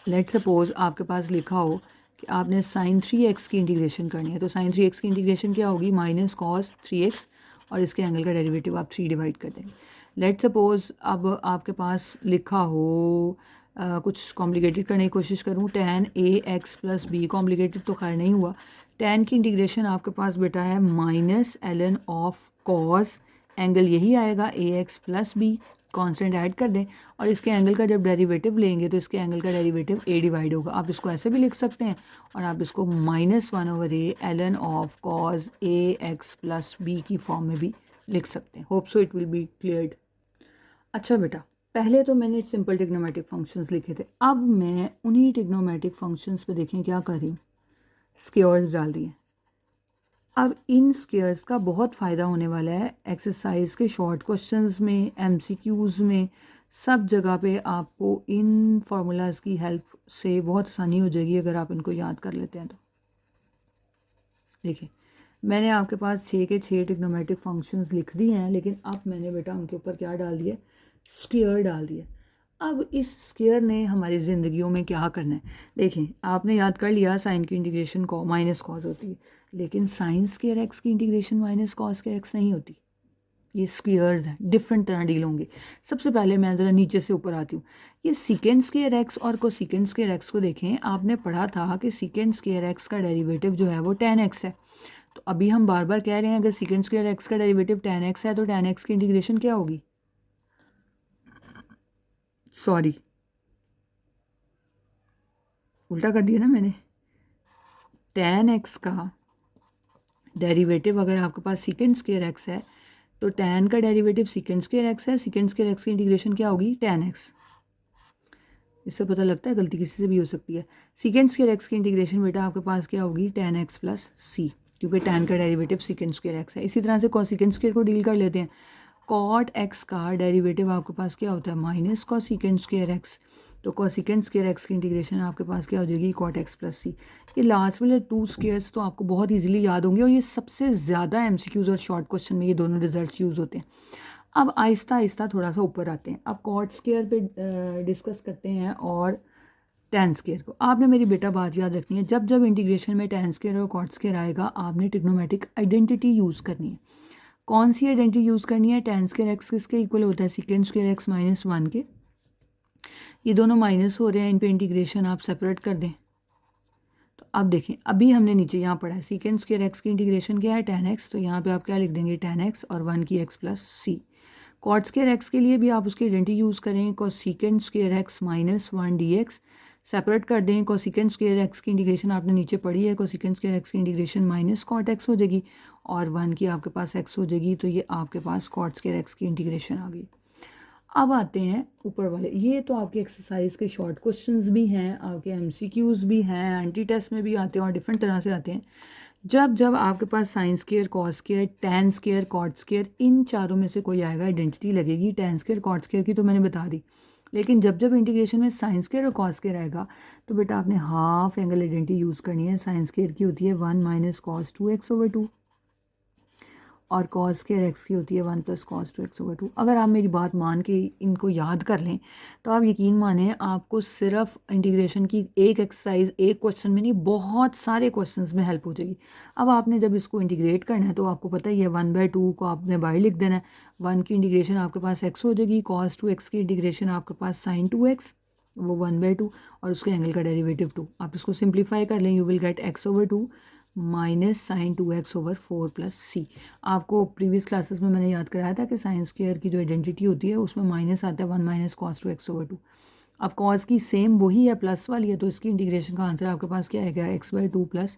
लेट सपोज आपके पास लिखा हो कि आपने साइन 3x की इंटीग्रेशन करनी है। तो साइन 3x की इंटीग्रेशन क्या होगी, माइनस कॉस 3x, और इसके एंगल का डेरिवेटिव आप 3 डिवाइड कर देंगे। लेट सपोज अब आपके पास लिखा हो कुछ कॉम्प्लिकेटेड करने की कोशिश करूँ, tan ax plus b, complicated तो खैर नहीं हुआ। tan की इंटीग्रेशन आपके पास बेटा है minus ln of cos, angle यही आएगा ax plus b, constant add कर दें, और इसके एंगल का जब डेरिवेटिव लेंगे तो इसके एंगल का डेरिवेटिव a डिवाइड होगा। आप इसको ऐसे भी लिख सकते हैं, और आप इसको -1/a ln of cos ax plus b की फॉर्म में भी लिख सकते हैं। Hope so it will be cleared. अच्छा बेटा, पहले तो मैंने सिंपल ट्रिग्नोमेट्रिक फंक्शंस लिखे थे, अब मैं उन्हीं ट्रिग्नोमेट्रिक फंक्शंस पे देखें क्या कर रही हूँ, स्क्वायर्स डाल दिए। अब इन स्क्वायर्स का बहुत फ़ायदा होने वाला है एक्सरसाइज के शॉर्ट क्वेश्चंस में, एमसीक्यूज़ में, सब जगह पे आपको इन फार्मूलाज की हेल्प से बहुत आसानी हो जाएगी अगर आप इनको याद कर लेते हैं तो। देखिए, मैंने आपके पास 6 के 6 ट्रिग्नोमेट्रिक फंक्शंस लिख दिए हैं, लेकिन अब मैंने बेटा उनके ऊपर क्या डाल दिया, स्क्वायर डाल दिया। अब इस स्क्वायर ने हमारी ज़िंदगियों में क्या करना है, देखें आपने याद कर लिया साइन की इंटीग्रेशन को माइनस कॉस होती है, लेकिन साइन स्क्वायर एक्स की integration minus cos square x नहीं होती। ये स्क्वायर्स हैं, डिफरेंट तरह डील होंगे। सबसे पहले मैं ज़रा नीचे से ऊपर आती हूँ। ये सीकेंड स्क्वायर एक्स और कोसेकेंड स्क्वायर एक्स को देखें, आपने पढ़ा था कि सीकेंड स्क्वायर एक्स का डेरिवेटिव जो है वो tan x है। तो अभी हम बार बार कह रहे हैं अगर सीकेंड स्क्वायर एक्स का डेरिवेटिव tan x है तो tan x की इंटीग्रेशन क्या होगी, सॉरी उल्टा कर दिया ना मैंने, tan x का डेरिवेटिव अगर आपके पास सीकेंड स्क्वायर एक्स है तो tan का डेरिवेटिव सीकेंड स्क्वायर एक्स है, सीकेंड स्क्वायर एक्स की इंटीग्रेशन क्या होगी, tan x। इससे पता लगता है गलती किसी से भी हो सकती है। सीकेंड स्क्वायर एक्स की इंटीग्रेशन बेटा आपके पास क्या होगी, tan x प्लस सी, क्योंकि tan का डेरिवेटिव सीकेंड स्क्वायर एक्स है। इसी तरह से कोसेकेंड स्क्वायर को डील कर लेते हैं। कॉट एक्स का डेरिवेटिव आपके पास क्या होता है, माइनस कोसेकेंड स्क्वायर एक्स। तो कोसेकेंड स्क्वायर एक्स की इंटीग्रेशन आपके पास क्या हो जाएगी, कॉट एक्स प्लस सी। ये लास्ट वाले 2 स्क्वायर्स तो आपको बहुत ईजिली याद होंगे, और ये सबसे ज़्यादा एमसीक्यूज़ और शॉर्ट क्वेश्चन में ये दोनों रिजल्ट्स यूज़ होते हैं। अब आहिस्ता आहिस्ता थोड़ा सा ऊपर आते हैं। अब कॉट स्क्वायर पे डिस्कस करते हैं और tan स्क्वायर को। आपने मेरी बेटा बात याद रखनी है, जब जब इंटीग्रेशन में tan स्क्वायर और कॉट स्क्वायर आएगा आपने ट्रिग्नोमेट्रिक आइडेंटिटी यूज़ करनी है। कौन सी आइडेंटिटी यूज़ करनी है, tan स्क्वायर एक्स किसके इक्वल होता है, सीकेंड स्क्वायर एक्स माइनस 1 के। ये दोनों माइनस हो रहे हैं, इन पे इंटीग्रेशन आप सेपरेट कर दें। तो अब देखें, अभी हमने नीचे यहाँ पढ़ा है सीकेंड स्क्वायर एक्स की इंटीग्रेशन क्या है, tan x, तो यहाँ पे आप क्या लिख देंगे, tan x और 1 की x प्लस सी। कॉट स्क्वायर एक्स के लिए भी आप उसकी आइडेंटिटी यूज़ करें, cosecant square x minus 1 dx, separate कर दें। कोसेकेंड स्क्वायर एक्स की इंटीग्रेशन आपने नीचे पढ़ी है, कोसेकेंड स्क्वायर एक्स की इंटीग्रेशन माइनस कॉट एक्स हो जाएगी, और 1 की आपके पास x हो जाएगी, तो ये आपके पास कॉट स्क्वायर एक्स की इंटीग्रेशन आ गई। अब आते हैं ऊपर वाले, ये तो आपके एक्सरसाइज के शॉर्ट क्वेश्चंस भी हैं, आपके एमसीक्यूज़ भी हैं, एंटी टेस्ट में भी आते हैं और डिफरेंट तरह से आते हैं। जब जब आपके पास sine square, cos square, tan square, cot square, इन चारों में से कोई आएगा आइडेंटिटी लगेगी। tan स्क्वायर कॉट स्क्वायर की तो मैंने बता दी, लेकिन जब जब इंटीग्रेशन में साइन स्क्वायर और कॉस स्क्वायर आएगा तो बेटा आपने हाफ एंगल आइडेंटिटी यूज़ करनी है। साइन स्क्वायर की होती है 1 माइनस कॉस 2x/2, और कॉस स्क्वायर एक्स की होती है 1 प्लस कॉस 2x/2। अगर आप मेरी बात मान के इनको याद कर लें तो आप यकीन माने आपको सिर्फ इंटीग्रेशन की एक एक्सरसाइज एक क्वेश्चन में नहीं, बहुत सारे क्वेश्चंस में हेल्प हो जाएगी। अब आपने जब इसको इंटीग्रेट करना है तो आपको पता ही है 1/2 को आपने बाई लिख देना है। 1 की इंटीग्रेशन आपके पास x हो जाएगी, cos 2x की इंटीग्रेशन आपके पास sin 2x, वो 1/2, और उसके एंगल का डेरिवेटिव 2। आप इसको सिंप्लीफाई कर लें, you will get x/2 minus sine 2x/4 plus c. आपको प्रीवियस क्लासेस में मैंने याद कराया था कि साइन स्क्वायर की जो आइडेंटिटी होती है उसमें माइनस आता है 1 माइनस कॉस 2x/2। अब कॉस की सेम वही है, प्लस वाली है, तो इसकी इंटीग्रेशन का आंसर आपके पास क्या आएगा, x/2 plus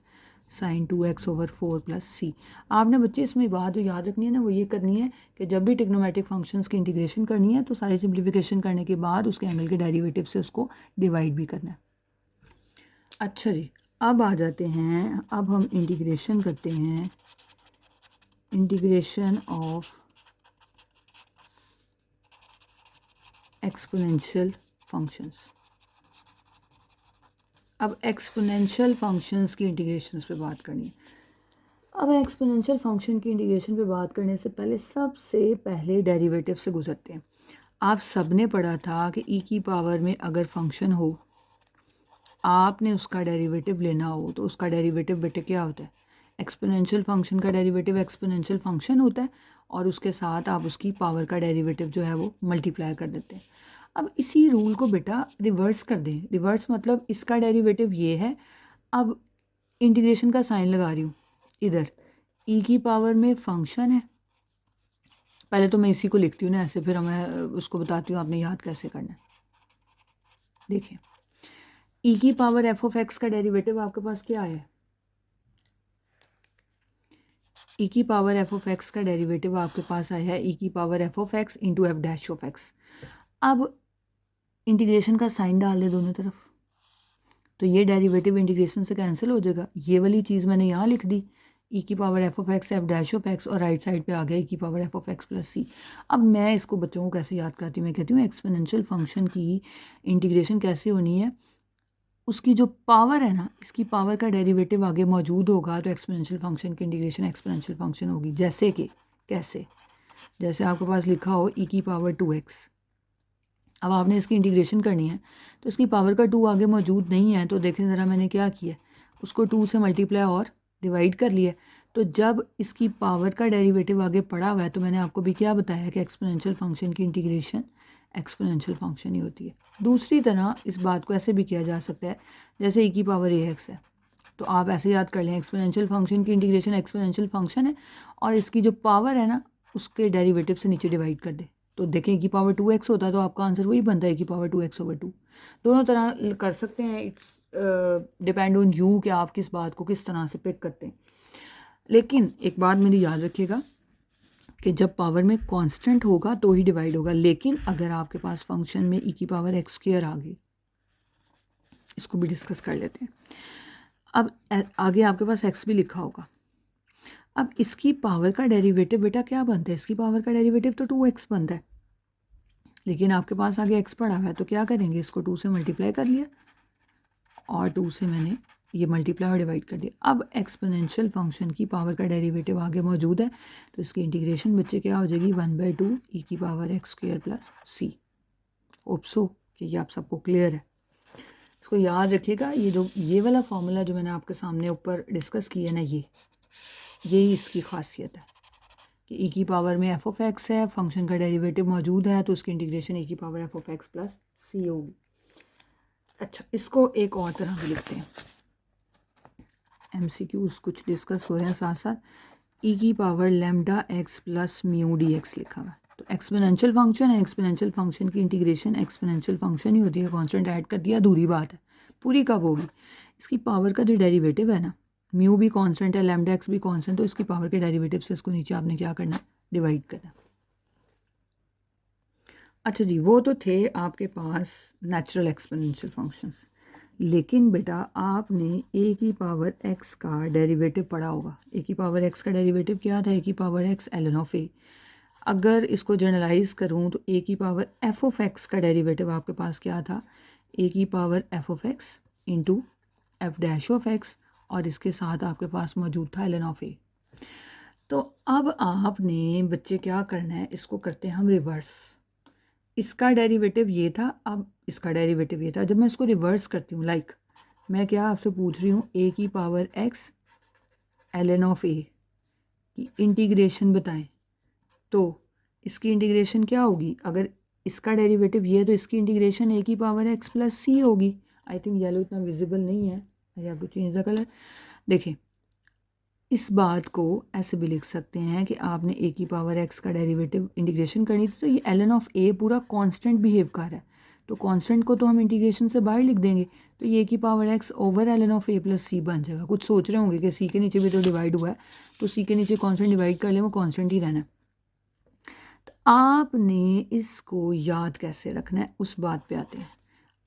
sign 2x/4 plus सी। आपने बच्चे इसमें बात जो याद रखनी है ना, वो ये करनी है कि जब भी ट्रिग्नोमेट्रिक फंक्शंस की इंटीग्रेशन करनी है तो सारी सिंप्लीफिकेशन करने के बाद उसके एंगल के डेरिवेटिव से उसको डिवाइड भी करना है। अच्छा जी, अब आ जाते हैं, अब हम इंटीग्रेशन करते हैं, इंटीग्रेशन ऑफ एक्सपोनेंशियल फंक्शंस। अब एक्सपोनेंशियल फंक्शंस की इंटीग्रेशंस पे बात करनी है। अब एक्सपोनेंशियल फंक्शन की इंटीग्रेशन पे बात करने से पहले सबसे पहले डेरिवेटिव से गुजरते हैं। आप सब ने पढ़ा था कि e की पावर में अगर फंक्शन हो आपने उसका डेरिवेटिव लेना हो तो उसका डेरिवेटिव बेटे क्या होता है, एक्सपोनेंशियल फंक्शन का डेरिवेटिव एक्सपोनेंशियल फंक्शन होता है और उसके साथ आप उसकी पावर का डेरिवेटिव जो है वो मल्टीप्लाई कर देते हैं। अब इसी रूल को बेटा रिवर्स कर दें। रिवर्स मतलब इसका डेरिवेटिव ये है, अब इंटीग्रेशन का साइन लगा रही हूँ इधर, ई की पावर में फंक्शन है, पहले तो मैं इसी को लिखती हूँ ना ऐसे, फिर मैं उसको बताती हूँ आपने याद कैसे करना है। देखिए ई की पावर एफ ऑफ एक्स का डेरिवेटिव आपके पास क्या है, ई की पावर एफ ऑफ एक्स का डेरिवेटिव आपके पास आया है ई की power f of x into F dash of x. अब इंटीग्रेशन का साइन डाल दे दोनों तरफ, तो ये डेरिवेटिव इंटीग्रेशन से कैंसिल हो जाएगा। ये वाली चीज़ मैंने यहाँ लिख दी, ई की power f of x f dash of x, और राइट साइड पे आ गया ई की power f of x plus c. अब मैं इसको बच्चों को कैसे याद करती हूँ, मैं कहती हूँ एक्सपोनेंशियल फंक्शन की इंटीग्रेशन कैसे होनी है, उसकी जो पावर है ना, इसकी पावर का डेरिवेटिव आगे मौजूद होगा तो एक्सपोनेंशियल फंक्शन की इंटीग्रेशन एक्सपोनेंशियल फंक्शन होगी। जैसे कि कैसे, जैसे आपके पास लिखा हो ई की पावर 2x, अब आपने इसकी इंटीग्रेशन करनी है तो इसकी पावर का 2 आगे मौजूद नहीं है, तो देखें ज़रा मैंने क्या किया, उसको 2 से मल्टीप्लाई और डिवाइड कर लिया। तो जब इसकी पावर का डेरिवेटिव आगे पड़ा हुआ है तो मैंने आपको भी क्या बताया कि एक्सपोनेंशियल फंक्शन की इंटीग्रेशन एक्सपोनेंशियल फंक्शन ही होती है। दूसरी तरह इस बात को ऐसे भी किया जा सकता है, जैसे ई की पावर ए एक्स है, तो आप ऐसे याद कर लें एक्सपोनेंशियल फंक्शन की इंटीग्रेशन एक्सपोनेंशियल फंक्शन है और इसकी जो पावर है ना उसके डेरिवेटिव से नीचे डिवाइड कर दे, तो देखें की पावर 2x होता है तो आपका आंसर वही बनता है की पावर 2x/2। दोनों तरह कर सकते हैं, इट्स डिपेंड ऑन यू कि आप किस बात को किस तरह से पिक करते हैं। लेकिन एक बात मेरी याद रखिएगा कि जब पावर में कांस्टेंट होगा तो ही डिवाइड होगा, लेकिन अगर आपके पास फंक्शन में ई की पावर एक्स स्क्वायर आ गई, इसको भी डिस्कस कर लेते हैं। अब आगे आपके पास एक्स भी लिखा होगा, अब इसकी पावर का डेरिवेटिव बेटा क्या बनता है, इसकी पावर का डेरिवेटिव तो 2x बनता है, लेकिन आपके पास आगे x पड़ा हुआ है तो क्या करेंगे, इसको 2 से मल्टीप्लाई कर लिया और 2 से मैंने ये मल्टीप्लाई और डिवाइड कर दिया। अब एक्सपोनेंशियल फंक्शन की पावर का डेरिवेटिव आगे मौजूद है तो इसकी इंटीग्रेशन बच्चे क्या हो जाएगी 1/2 ई की पावर एक्स स्क्वायर प्लस सी। ओप्सो कि ये आप सबको क्लियर है, इसको याद रखिएगा। ये वाला फॉर्मूला जो मैंने आपके सामने ऊपर डिस्कस किया ना, यही इसकी खासियत है कि ई की पावर में एफ ऑफ एक्स है, फंक्शन का डेरिवेटिव मौजूद है तो उसकी इंटीग्रेशन ई की power f of x plus c होगी। अच्छा, इसको एक और तरह भी लिखते हैं, एमसीक्यूज कुछ डिस्कस हो रहे हैं साथ साथ। ई की power lambda x plus mu D x लिखा हुआ है, तो एक्सपोनेंशियल फंक्शन है, एक्सपोनेंशियल फंक्शन की इंटीग्रेशन एक्सपोनेंशियल फंक्शन ही होती है, कॉन्स्टेंट ऐड कर दिया अधूरी बात है, पूरी कब होगी। इसकी पावर का जो डेरिवेटिव है ना, म्यू भी कांस्टेंट है, लैम्डा एक्स भी कांस्टेंट, तो इसकी पावर के डेरिवेटिव से इसको नीचे आपने क्या करना, डिवाइड करना। अच्छा जी, वो तो थे आपके पास नेचुरल एक्सपोनेंशियल फंक्शंस, लेकिन बेटा आपने ए की पावर एक्स का डेरिवेटिव पढ़ा होगा। ए की पावर एक्स का डेरिवेटिव क्या था, ए की पावर एक्स ln ऑफ ए। अगर इसको जनरलाइज करूँ तो ए की पावर एफ ऑफ एक्स का डेरिवेटिव आपके पास क्या था, ए की power f of x into F dash of x, और इसके साथ आपके पास मौजूद था ln ऑफ ए। तो अब आपने बच्चे क्या करना है, इसको करते हैं हम रिवर्स। इसका डेरिवेटिव ये था, अब इसका डेरिवेटिव ये था। जब मैं इसको रिवर्स करती हूँ, लाइक मैं क्या आपसे पूछ रही हूँ, ए की पावर एक्स ln ऑफ ए की इंटीग्रेशन बताएं, तो इसकी इंटीग्रेशन क्या होगी, अगर इसका डेरिवेटिव ये है तो इसकी इंटीग्रेशन ए की पावर एक्स प्लस सी होगी। आई थिंक येलो इतना विजिबल नहीं है, I have to change the colour. देखें, इस बात को ऐसे भी लिख सकते हैं कि आपने ए की पावर एक्स का डेरिवेटिव इंटीग्रेशन करनी थी, तो ये ln ऑफ ए पूरा कांस्टेंट बिहेव कर रहा है, तो कांस्टेंट को तो हम इंटीग्रेशन से बाहर लिख देंगे, तो ये की power x over ln of a plus c बन जाएगा। कुछ सोच रहे होंगे कि सी के नीचे भी तो डिवाइड हुआ है, तो सी के नीचे कांस्टेंट डिवाइड कर लें, वो कांस्टेंट ही रहना है। तो आपने इसको याद कैसे रखना है, उस बात पे आते हैं।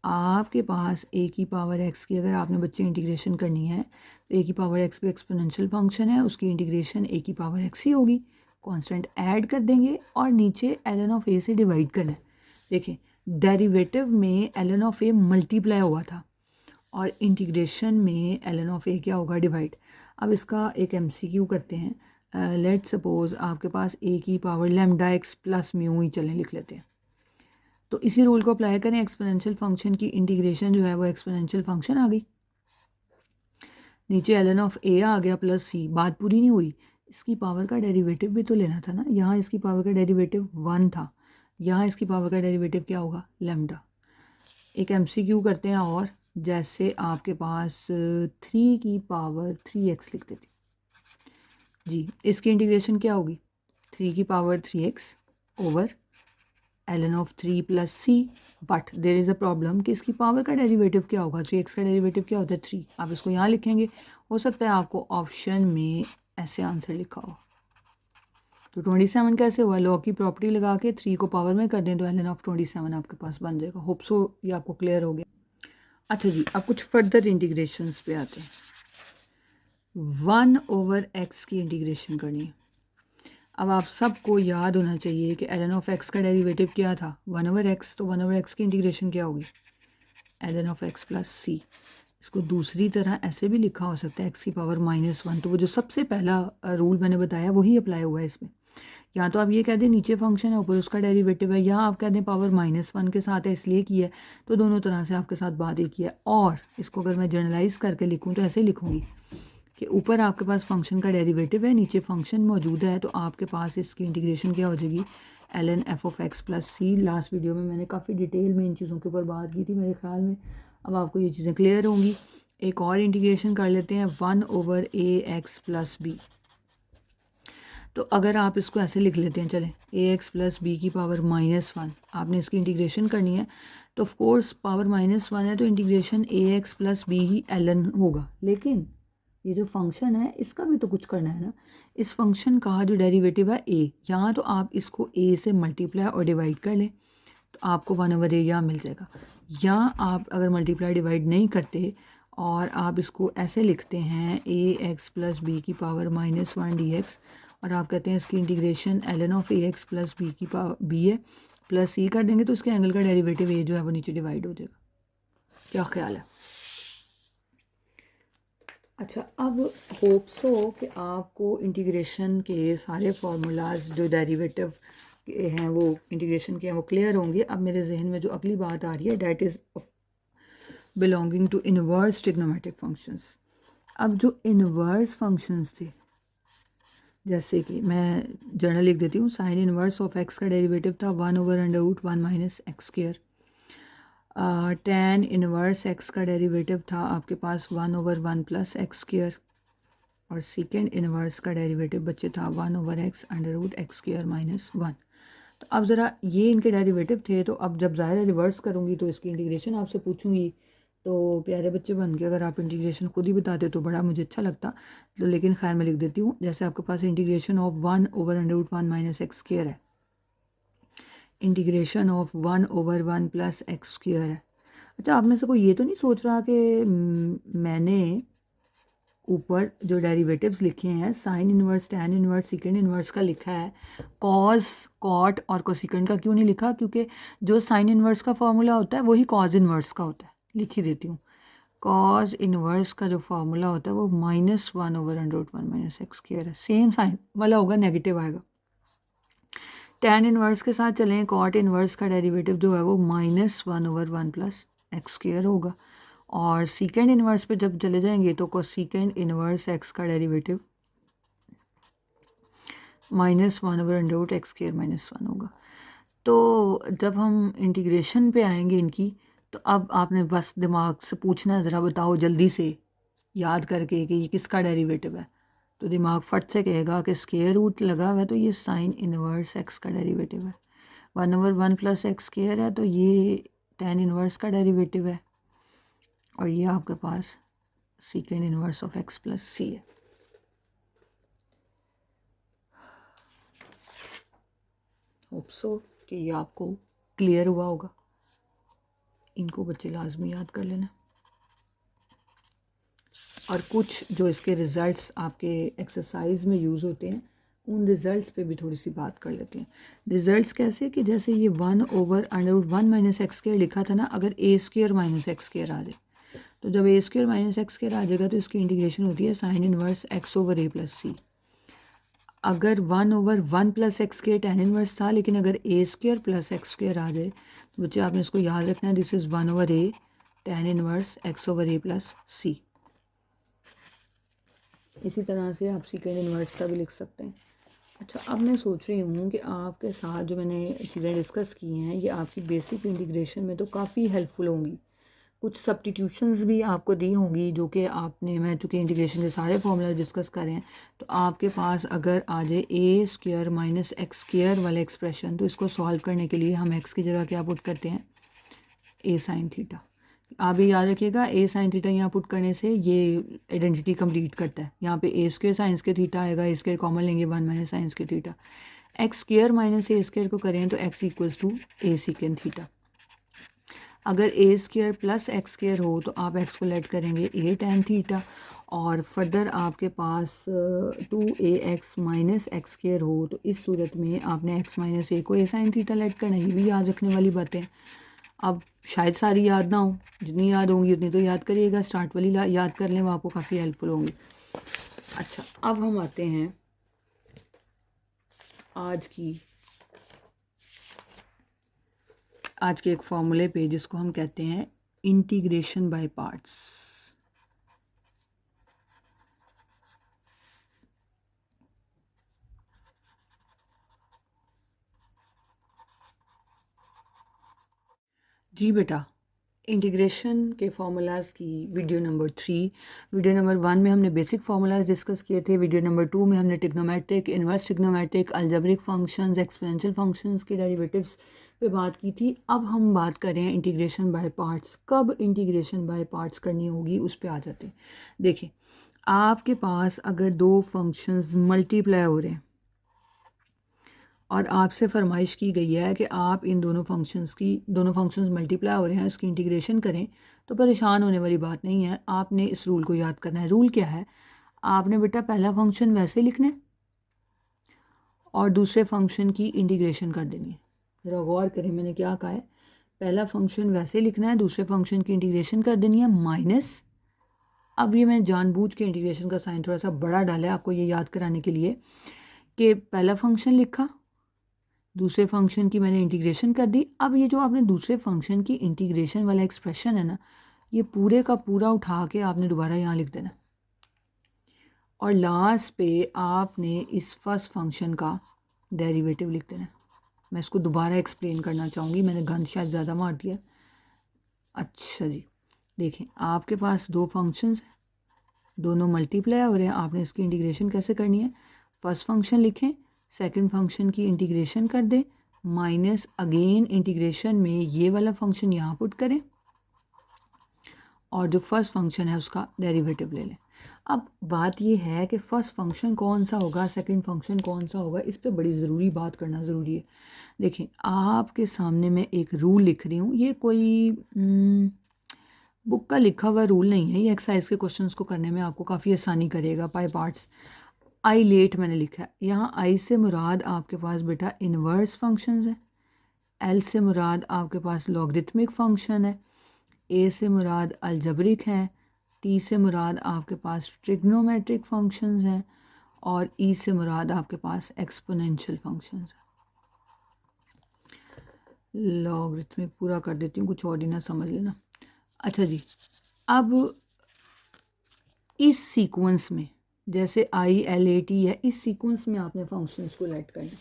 आपके पास ए की पावर एक्स की अगर आपने बच्चे इंटीग्रेशन करनी है तो ए की पावर एक्स भी एक्सपोनेंशियल फंक्शन है, उसकी इंटीग्रेशन ए की पावर एक्स ही होगी, कांस्टेंट ऐड कर देंगे और नीचे ln ऑफ ए से डिवाइड करना है। देखें, डेरिवेटिव में ln ऑफ ए मल्टीप्लाई हुआ था और इंटीग्रेशन में ln ऑफ ए क्या होगा, डिवाइड। अब इसका एक MCQ करते हैं। लेट सपोज आपके पास ए की power lambda x plus mu ही चलें लिख लेते हैं, तो इसी रूल को अप्लाई करें, एक्सपोनेंशियल फंक्शन की इंटीग्रेशन जो है वो एक्सपोनेंशियल फंक्शन आ गई, नीचे ln ऑफ a आ गया प्लस c। बात पूरी नहीं हुई, इसकी पावर का डेरिवेटिव भी तो लेना था ना। यहाँ इसकी पावर का डेरिवेटिव 1 था, यहाँ इसकी पावर का डेरिवेटिव क्या होगा, लैम्डा। एक MCQ करते हैं, और जैसे आपके पास 3 की पावर 3x लिख देती जी, इसकी इंटीग्रेशन क्या होगी, 3 की power 3x over ln of 3 plus c। But there is a problem कि इसकी पावर का डेरिवेटिव क्या होगा, 3x का डेरिवेटिव क्या होता है 3। आप इसको यहाँ लिखेंगे, हो सकता है आपको ऑप्शन में ऐसे आंसर लिखा हो। तो 27 कैसे हुआ, लॉ की प्रॉपर्टी लगा के 3 को पावर में कर दें तो ln ऑफ 27 आपके पास बन जाएगा। होप सो ये आपको क्लियर हो गया। अच्छा जी, अब कुछ फर्दर इंटीग्रेशंस पे आते हैं। 1 ओवर x की इंटीग्रेशन करनी है। अब आप सबको याद होना चाहिए कि ln ऑफ x का डेरिवेटिव क्या था, 1 ओवर x। तो 1 ओवर x की इंटीग्रेशन क्या होगी, ln of x plus c। इसको दूसरी तरह ऐसे भी लिखा हो सकता है, x की पावर -1। तो वो जो सबसे पहला रूल मैंने बताया वही अप्लाई हुआ है इसमें। या तो आप ये कह दें नीचे फंक्शन है, ऊपर उसका डेरिवेटिव है, या आप कह दें पावर -1 के साथ है इसलिए किया है। तो दोनों तरह से आपके साथ बात एक ही है। और इसको अगर मैं जनरलाइज करके लिखूँ तो ऐसे लिखूँगी कि ऊपर आपके पास फंक्शन का डेरिवेटिव है, नीचे फंक्शन मौजूद है, तो आपके पास इसकी इंटीग्रेशन क्या हो जाएगी, ln f of x plus c. Last video में मैंने काफ़ी डिटेल में इन चीज़ों के ऊपर बात की थी मेरे ख्याल में। अब आपको ये चीज़ें क्लियर होंगी। एक और इंटीग्रेशन कर लेते हैं, 1 ओवर ए एक्स प्लस बी। तो अगर आप इसको ऐसे लिख लेते हैं, चलें, ए एक्स प्लस बी की पावर -1, आपने इसकी इंटीग्रेशन करनी है। तो ऑफ कोर्स पावर -1 है तो इंटीग्रेशन ए एक्स प्लस बी ही ln होगा। लेकिन ये जो फंक्शन है इसका भी तो कुछ करना है ना। इस फंक्शन का जो डेरिवेटिव है a, यहाँ तो आप इसको a से मल्टीप्लाई और डिवाइड कर लें तो आपको 1 ओवर a यहाँ मिल जाएगा। या आप अगर मल्टीप्लाई डिवाइड नहीं करते और आप इसको ऐसे लिखते हैं ए एक्स प्लस बी की पावर -1 dx, और आप कहते हैं इसकी integration ln of a x plus b की पावर बी है प्लस सी कर देंगे, तो इसके एंगल का डेरिवेटिव ए जो है वो नीचे डिवाइड हो जाएगा। क्या ख्याल है? अच्छा, अब होप सो कि आपको इंटीग्रेशन के सारे फार्मूलाज जो डेरिवेटिव के हैं वो इंटीग्रेशन के हैं वो क्लियर होंगे। अब मेरे जहन में जो अगली बात आ रही है, that is belonging to inverse trigonometric functions. अब जो इनवर्स फंक्शंस थे, जैसे कि मैं जर्नल लिख देती हूँ, साइन इनवर्स ऑफ एक्स का डेरिवेटिव था 1 over √1 minus x square. tan inverse x का डेरिवेटिव था आपके पास 1 ओवर 1 प्लस एक्स स्क्वायर। और सेकेंड इनवर्स का डेरिवेटिव बच्चे था 1 ओवर x √x स्क्वायर -1। तो अब ज़रा ये इनके डेरिवेटिव थे, तो अब जब ज़ाहिर रिवर्स करूँगी तो इसकी इंटीग्रेशन आपसे पूछूंगी। तो प्यारे बच्चे बन के अगर आप इंटीग्रेशन खुद ही बताते तो बड़ा मुझे अच्छा लगता। तो लेकिन खैर मैं लिख देती हूँ, जैसे आपके पास integration of 1 over √1 minus x square है, integration of 1 over 1 plus x square है। अच्छा, आप में से कोई ये तो नहीं सोच रहा कि मैंने ऊपर जो डेरिवेटिव्स लिखे हैं sine inverse, tan inverse, second inverse का लिखा है, कॉज, कॉट और कोसिकेंड का क्यों नहीं लिखा? क्योंकि जो साइन इनवर्स का फार्मूला होता है वही कॉज इनवर्स का होता है। लिख ही देती हूँ, कॉज इनवर्स का जो फार्मूला होता है वो -1 ओवर √1 माइनस एक्स स्क्वायर है। सेम साइन वाला होगा, नेगेटिव आएगा। टैन इनवर्स के साथ चलें, कॉट इनवर्स का डेरिवेटिव जो है वो -1 ओवर 1 प्लस एक्स स्क्वायर होगा। और सीकेंड इनवर्स पे जब चले जाएंगे तो कोसिकेंड इनवर्स एक्स का डेरिवेटिव -1 ओवर √x स्क्वायर -1 होगा। तो जब हम इंटीग्रेशन पे आएंगे इनकी, तो अब आपने बस दिमाग से पूछना है, ज़रा बताओ जल्दी से याद करके कि ये किसका डेरिवेटिव है। तो दिमाग फट से कहेगा कि स्क्वायर रूट लगा हुआ है तो ये साइन इनवर्स एक्स का डेरिवेटिव है। 1 ओवर 1 प्लस एक्स स्क्वायर है तो ये टैन इनवर्स का डेरिवेटिव है। और ये आपके पास secant inverse of x plus c है। होप सो कि ये आपको क्लियर हुआ होगा। इनको बच्चे लाजमी याद कर लेना। और कुछ जो इसके रिज़ल्ट्स आपके एक्सरसाइज में यूज़ होते हैं उन रिज़ल्ट्स पे भी थोड़ी सी बात कर लेते हैं। रिज़ल्ट्स कैसे कि जैसे ये 1 ओवर √1 माइनस एक्स स्क्वायर लिखा था ना, अगर a square minus x square आ जाए, तो जब a square minus x square आ जाएगा तो इसकी इंटीग्रेशन होती है sine inverse x over a plus c. अगर 1/1 plus x square tan inverse था, लेकिन अगर a square plus x square आ जाए तो बच्चे आपने इसको याद रखना है, this is 1/a tan inverse x/a plus c। इसी तरह से आप सेकेंड इन्वर्स का भी लिख सकते हैं। अच्छा, अब मैं सोच रही हूँ कि आपके साथ जो मैंने चीज़ें डिस्कस की हैं ये आपकी बेसिक इंटीग्रेशन में तो काफ़ी हेल्पफुल होंगी। कुछ सब्स्टिट्यूशंस भी आपको दी होंगी जो कि आपने, मैं चूँकि इंटीग्रेशन के सारे फॉर्मूला डिस्कस कर रहे हैं, तो आपके पास अगर आ जाए ए स्क्वायर माइनस एक्स स्क्वायर वाला एक्सप्रेशन, तो इसको सॉल्व करने के लिए हम एक्स की जगह क्या पुट करते हैं, ए साइन थीटा। आप भी याद रखिएगा, ए साइन थीटा यहाँ पुट करने से ये आइडेंटिटी कंप्लीट करता है। यहाँ पे ए स्क्वायर साइंस के थीटा आएगा, ए स्क्वायर कॉमन लेंगे, 1 माइनस साइंस के theta. X square minus a square को करें तो x equals to a secant theta. अगर a square plus x square हो तो आप एक्स को लेट करेंगे ए टैन थीटा, और फर्दर आपके पास 2ax माइनस एक्स स्क्वायर हो तो इस सूरत में आपने x माइनस ए को ए साइन थीटा लेट करना। ये भी याद रखने वाली बातें। अब शायद सारी याद ना हो, जितनी याद होंगी उतनी तो याद करिएगा, स्टार्ट वाली याद कर लें, वो आपको काफ़ी हेल्पफुल होंगी। अच्छा, अब हम आते हैं आज के एक फॉर्मूले पे जिसको हम कहते हैं इंटीग्रेशन बाय पार्ट्स। जी बेटा, इंटीग्रेशन के फार्मूलाज़ की वीडियो नंबर 3, वीडियो नंबर 1 में हमने बेसिक फार्मूलाज डिस्कस किए थे, वीडियो नंबर 2 में हमने trigonometric, inverse trigonometric, algebraic functions, exponential functions के डेरिवेटिव्स पे बात की थी। अब हम बात कर रहे हैं इंटीग्रेशन बाय पार्ट्स। कब इंटीग्रेशन बाय पार्ट्स करनी होगी उस पर आ जाते हैं। देखिए, आपके पास अगर दो फंक्शंस मल्टीप्लाई हो रहे हैं और आपसे फरमाइश की गई है कि आप इन दोनों फंक्शंस मल्टीप्लाई हो रहे हैं, इसकी इंटीग्रेशन करें, तो परेशान होने वाली बात नहीं है। आपने इस रूल को याद करना है। रूल क्या है, आपने बेटा पहला फंक्शन वैसे लिखना है और दूसरे फंक्शन की इंटीग्रेशन कर देनी है। ज़रा गौर करें, मैंने क्या कहा है, पहला फंक्शन वैसे लिखना है, दूसरे फंक्शन की इंटीग्रेशन कर देनी है, माइनस। अब ये मैंने जानबूझ के इंटीग्रेशन का साइन थोड़ा सा बड़ा डाला है आपको ये याद कराने के लिए कि पहला फंक्शन लिखा, दूसरे फंक्शन की मैंने इंटीग्रेशन कर दी। अब ये जो आपने दूसरे फंक्शन की इंटीग्रेशन वाला एक्सप्रेशन है ना, ये पूरे का पूरा उठा के आपने दोबारा यहाँ लिख देना, और लास्ट पे आपने इस फर्स्ट फंक्शन का डेरिवेटिव लिख देना। मैं इसको दोबारा एक्सप्लेन करना चाहूँगी, मैंने गंद शायद ज़्यादा मार दिया। अच्छा जी, देखें, आपके पास दो फंक्शंस हैं, दोनों मल्टीप्लाई हो रहे हैं, आपने इसकी इंटीग्रेशन कैसे करनी है, फर्स्ट फंक्शन लिखें, सेकंड फंक्शन की इंटीग्रेशन कर दें, माइनस अगेन इंटीग्रेशन में ये वाला फंक्शन यहाँ पुट करें और जो फर्स्ट फंक्शन है उसका डेरिवेटिव ले लें। अब बात ये है कि फर्स्ट फंक्शन कौन सा होगा, सेकंड फंक्शन कौन सा होगा, इस पे बड़ी ज़रूरी बात करना ज़रूरी है। देखिए, आपके सामने मैं एक रूल लिख रही हूँ, ये कोई बुक का लिखा हुआ रूल नहीं है, ये एक्सरसाइज के क्वेश्चंस को करने में आपको काफ़ी आसानी करेगा। पाई पार्ट्स आई लेट मैंने लिखा है, यहाँ आई से मुराद आपके पास बेटा इन्वर्स फंक्शंस है, एल से मुराद आपके पास लॉगरिथमिक फंक्शन है, ए से मुराद अलजबरिक है, टी से मुराद आपके पास ट्रिग्नोमेट्रिक फंक्शंस हैं, और ई से मुराद आपके पास एक्सपोनेंशियल फंक्शंस है। लॉगरिथमिक पूरा कर देती हूँ, कुछ और ही ना समझ लेना। अच्छा जी, अब इस सीक्वेंस में जैसे ILAT है, इस सीक्वेंस में आपने फंक्शंस को लेट करना है।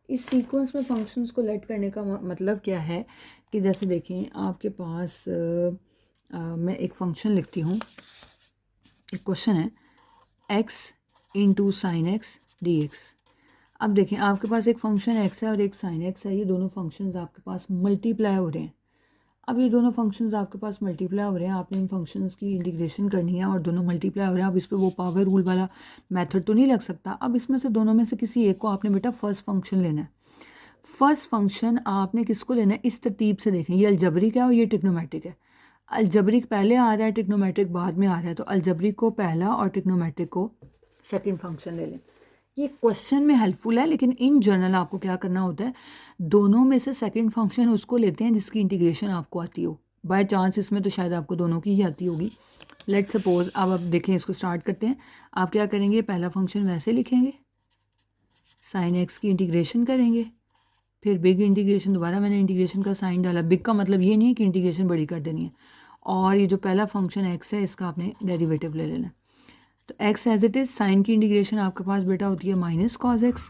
इस सीक्वेंस में फंक्शंस को लेट करने का मतलब क्या है कि जैसे देखें, आपके पास मैं एक फंक्शन लिखती हूँ, एक क्वेश्चन है x into sine x d x. अब देखें, आपके पास एक फंक्शन x है और एक साइन x है, ये दोनों फंक्शंस आपके पास मल्टीप्लाई हो रहे हैं। अब ये दोनों फंक्शंस आपके पास मल्टीप्लाई हो रहे हैं, आपने इन फंक्शंस की इंटीग्रेशन करनी है और दोनों मल्टीप्लाई हो रहे हैं। अब इस पर वो पावर रूल वाला मेथड तो नहीं लग सकता। अब इसमें से दोनों में से किसी एक को आपने बेटा फर्स्ट फंक्शन लेना है। फर्स्ट फंक्शन आपने किसको लेना है, इस तरतीब से देखें, ये अलजबरिक है और ये ट्रिग्नोमेट्रिक है। अलजबरिक पहले आ रहा है, ट्रिग्नोमेट्रिक बाद में आ रहा है, तो अलजबरिक को पहला और ट्रिग्नोमेट्रिक को सेकंड फंक्शन ले लें। ये क्वेश्चन में हेल्पफुल है, लेकिन इन जनरल आपको क्या करना होता है, दोनों में से सेकंड फंक्शन उसको लेते हैं जिसकी इंटीग्रेशन आपको आती हो। बाय चांस इसमें तो शायद आपको दोनों की ही आती होगी। लेट सपोज, अब आप देखें, इसको स्टार्ट करते हैं। आप क्या करेंगे, पहला फंक्शन वैसे लिखेंगे, साइन एक्स की इंटीग्रेशन करेंगे, फिर बिग इंटीग्रेशन, दोबारा मैंने इंटीग्रेशन का साइन डाला। बिग का मतलब ये नहीं है कि इंटीग्रेशन बड़ी कर देनी है। और ये जो पहला फंक्शन एक्स है इसका आपने डेरिवेटिव ले लेना। तो x as it is, sine की इंटीग्रेशन आपके पास बेटा होती है माइनस कॉज एक्स,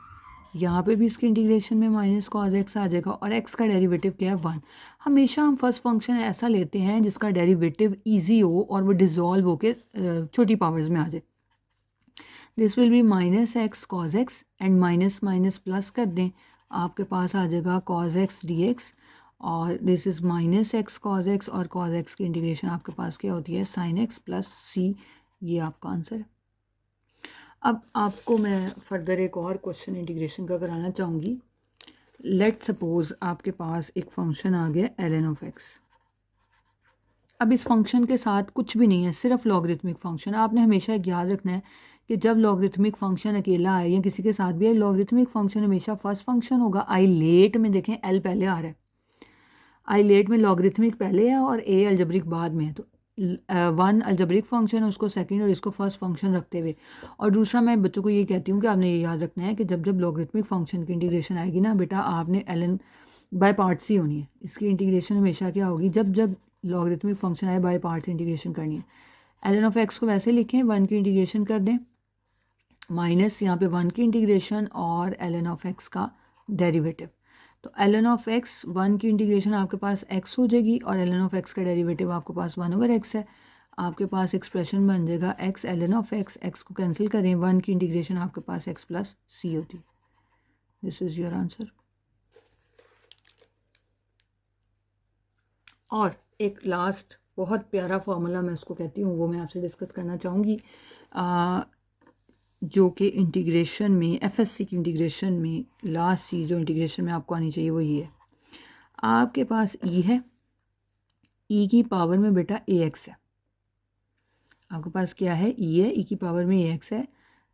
यहाँ पे भी इसकी इंटीग्रेशन में माइनस कॉज एक्स आ जाएगा, और एक्स का डेरिवेटिव क्या है 1। हमेशा हम फर्स्ट फंक्शन ऐसा लेते हैं जिसका डेरिवेटिव ईजी हो और वो डिज़ोल्व होके छोटी पावर्स में आ जाए। This will B minus x cos x, and minus minus plus कर दें, आपके पास आ जाएगा कॉज एक्स डी एक्स, और this is minus x cos x, और कॉज एक्स की इंटीग्रेशन आपके पास क्या होती है साइन एक्स प्लस सी। ये आपका आंसर है। अब आपको मैं फर्दर एक और क्वेश्चन इंटीग्रेशन का कराना चाहूँगी। लेट सपोज आपके पास एक फंक्शन आ गया ln ऑफ एक्स। अब इस फंक्शन के साथ कुछ भी नहीं है, सिर्फ लॉगरिथमिक फंक्शन। आपने हमेशा एक याद रखना है कि जब लॉगरिथमिक फंक्शन अकेला आए या किसी के साथ भी है, लॉगरिथमिक फंक्शन हमेशा फर्स्ट फंक्शन होगा। आई लेट में देखें एल पहले आ रहा है, आई लेट में लॉगरिथमिक पहले है और ए अलजब्रिक बाद में है। तो 1 अलजब्रिक फंक्शन है, उसको सेकंड और इसको फर्स्ट फंक्शन रखते हुए। और दूसरा मैं बच्चों को ये कहती हूँ कि आपने ये याद रखना है कि जब जब लॉगरिथमिक फंक्शन की इंटीग्रेशन आएगी ना बेटा, आपने ln बाय पार्ट्स ही होनी है। इसकी इंटीग्रेशन हमेशा क्या होगी, जब जब लॉगरिथमिक फंक्शन आए बाय पार्ट्स इंटीग्रेशन करनी है। ln ऑफ एक्स को वैसे लिखें, 1 की इंटीग्रेशन कर दें, माइनस यहाँ पे 1 की इंटीग्रेशन और ln ऑफ एक्स का डेरिवेटिव। तो ln ऑफ एक्स 1 की इंटीग्रेशन आपके पास x हो जाएगी, और ln ऑफ एक्स का डेरिवेटिव आपके पास 1/x है। आपके पास एक्सप्रेशन बन जाएगा x ln ऑफ x को कैंसिल करें, 1 की इंटीग्रेशन आपके पास x प्लस सी होती। This is your answer. और एक लास्ट बहुत प्यारा फार्मूला मैं उसको कहती हूँ, वो मैं आपसे डिस्कस करना चाहूँगी, जो कि इंटीग्रेशन में एफएससी की इंटीग्रेशन में लास्ट चीज़ जो इंटीग्रेशन में आपको आनी चाहिए वो ये है। आपके पास ई है, ई की पावर में बेटा ए एक्स है। आपके पास क्या है, ई है, ई की पावर में ए एक्स है।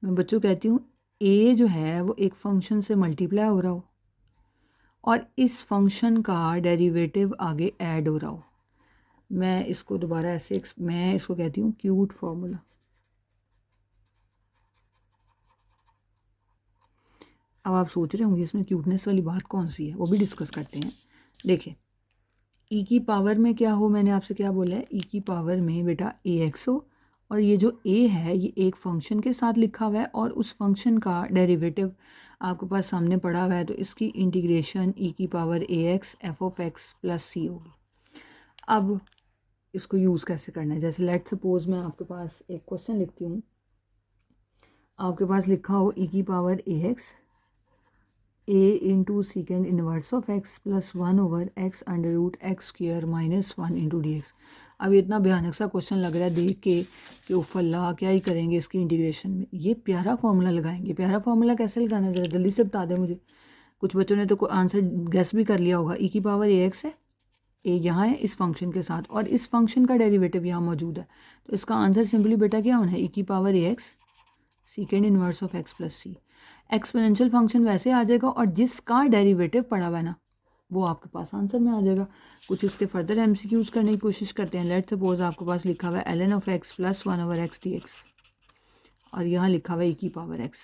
मैं बच्चों कहती हूँ ए जो है वो एक फंक्शन से मल्टीप्लाई हो रहा हो और इस फंक्शन का डेरिवेटिव आगे ऐड हो रहा हो। मैं इसको दोबारा ऐसे मैं इसको कहती हूँ क्यूट फार्मूला। अब आप सोच रहे होंगे इसमें क्यूटनेस वाली बात कौन सी है, वो भी डिस्कस करते हैं। देखिए, ई की पावर में क्या हो, मैंने आपसे क्या बोला है, ई की पावर में बेटा ए एक्स हो, और ये जो ए है ये एक फंक्शन के साथ लिखा हुआ है और उस फंक्शन का डेरिवेटिव आपके पास सामने पड़ा हुआ है। तो इसकी इंटीग्रेशन ई की power a x f of x plus c होगी। अब इसको यूज़ कैसे करना है, जैसे लेट सपोज मैं आपके पास एक क्वेश्चन लिखती हूँ। आपके पास लिखा हो ई की power a x a into secant inverse of x plus 1/x under root x square minus 1 into d x. अब इतना भयानक सा क्वेश्चन लग रहा है देख के कि उफ़ल्ला क्या ही करेंगे इसकी इंटीग्रेशन में। ये प्यारा फार्मूला लगाएंगे। प्यारा फार्मूला कैसे लगाना है, ज़रा जल्दी से बता दें मुझे। कुछ बच्चों ने तो आंसर गैस भी कर लिया होगा। ई की पावर ए एक्स है, ए यहाँ है इस फंक्शन के साथ, और इस फंक्शन का डेरिवेटिव यहाँ मौजूद है। तो इसका आंसर सिंपली बेटा क्या होना है, ई की power a x secant inverse of x plus c. Exponential function वैसे आ जाएगा और जिसका डेरिवेटिव पड़ा हुआ है ना वो आपके पास आंसर में आ जाएगा। कुछ इसके फर्दर एमसीक्यूज करने की कोशिश करते हैं। लेट सपोज आपके पास लिखा हुआ है ln of x plus 1/x dx और यहाँ लिखा हुआ है e की पावर x।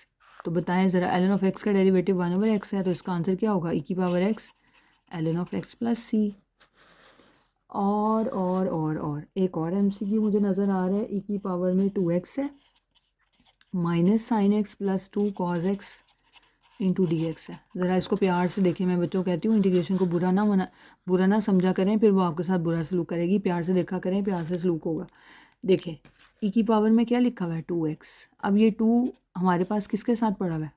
तो बताएं ज़रा, ln ऑफ एक्स का डेरिवेटिव 1/x है, तो इसका आंसर क्या होगा, e की power x ln of x plus c. और एक और एमसीक्यू मुझे नज़र आ रहा है, e की पावर में 2x है minus sine x plus 2 cos x into d x है। ज़रा इसको प्यार से देखें। मैं बच्चों कहती हूँ इंटीग्रेशन को बुरा ना समझा करें, फिर वो आपके साथ बुरा सलूक करेगी। प्यार से देखा करें, प्यार से सलूक होगा। देखें, ई की पावर में क्या लिखा हुआ है 2x। अब ये 2 हमारे पास किसके साथ पड़ा हुआ है,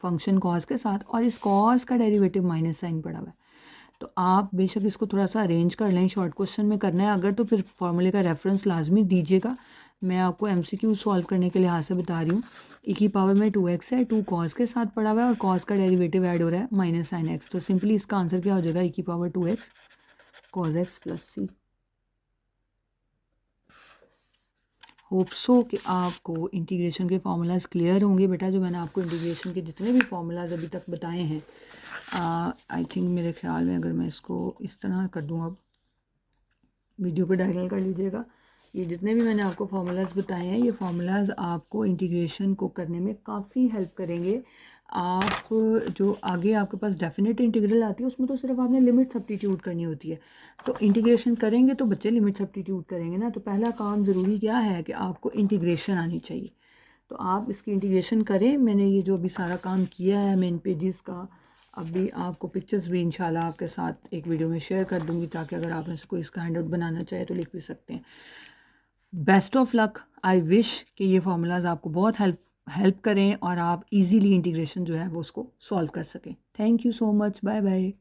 फंक्शन कॉज के साथ, और इस कॉज का डेरिवेटिव माइनस साइन पड़ा हुआ है। तो आप बेशक इसको थोड़ा सा अरेंज कर लें, शॉर्ट क्वेश्चन में करना है अगर, तो फिर फॉर्मूले का रेफरेंस लाजमी दीजिएगा। मैं आपको एमसीक्यू सॉल्व करने के लिहाज से बता रही हूँ। ई की पावर में 2x है, 2 कॉस के साथ पड़ा हुआ है और कॉस का डेरिवेटिव ऐड हो रहा है माइनस साइन एक्स। तो सिंपली इसका आंसर क्या हो जाएगा, ई की power 2x cos x plus c. Hope so कि आपको इंटीग्रेशन के फार्मूलाज क्लियर होंगे बेटा। जो मैंने आपको इंटीग्रेशन के जितने भी फार्मूलाज अभी तक बताए हैं, आई थिंक मेरे ख्याल में अगर मैं इसको इस तरह कर दूँ, अब वीडियो को डायरेक्ट कर लीजिएगा। ये जितने भी मैंने आपको फार्मूलाज बताए हैं, ये फार्मूलाज आपको इंटीग्रेशन को करने में काफ़ी हेल्प करेंगे। आप जो आगे आपके पास डेफिनेट इंटीग्रल आती है उसमें तो सिर्फ आपने लिमिट सब्स्टिट्यूट करनी होती है। तो इंटीग्रेशन करेंगे तो बच्चे लिमिट सब्स्टिट्यूट करेंगे ना, तो पहला काम ज़रूरी क्या है कि आपको इंटीग्रेशन आनी चाहिए। तो आप इसकी इंटीग्रेशन करें। मैंने ये जो अभी सारा काम किया है मेन पेजेस का, अभी आपको पिक्चर्स भी इंशाल्लाह आपके साथ एक वीडियो में शेयर कर दूंगी, ताकि अगर आप में से कोई इसका हैंड आउट बनाना चाहे तो लिख भी सकते हैं। Best of luck. I wish कि ये फार्मूलाज आपको बहुत हेल्प करें और आप इजीली इंटीग्रेशन जो है वो उसको सॉल्व कर सकें। Thank you so much. Bye bye.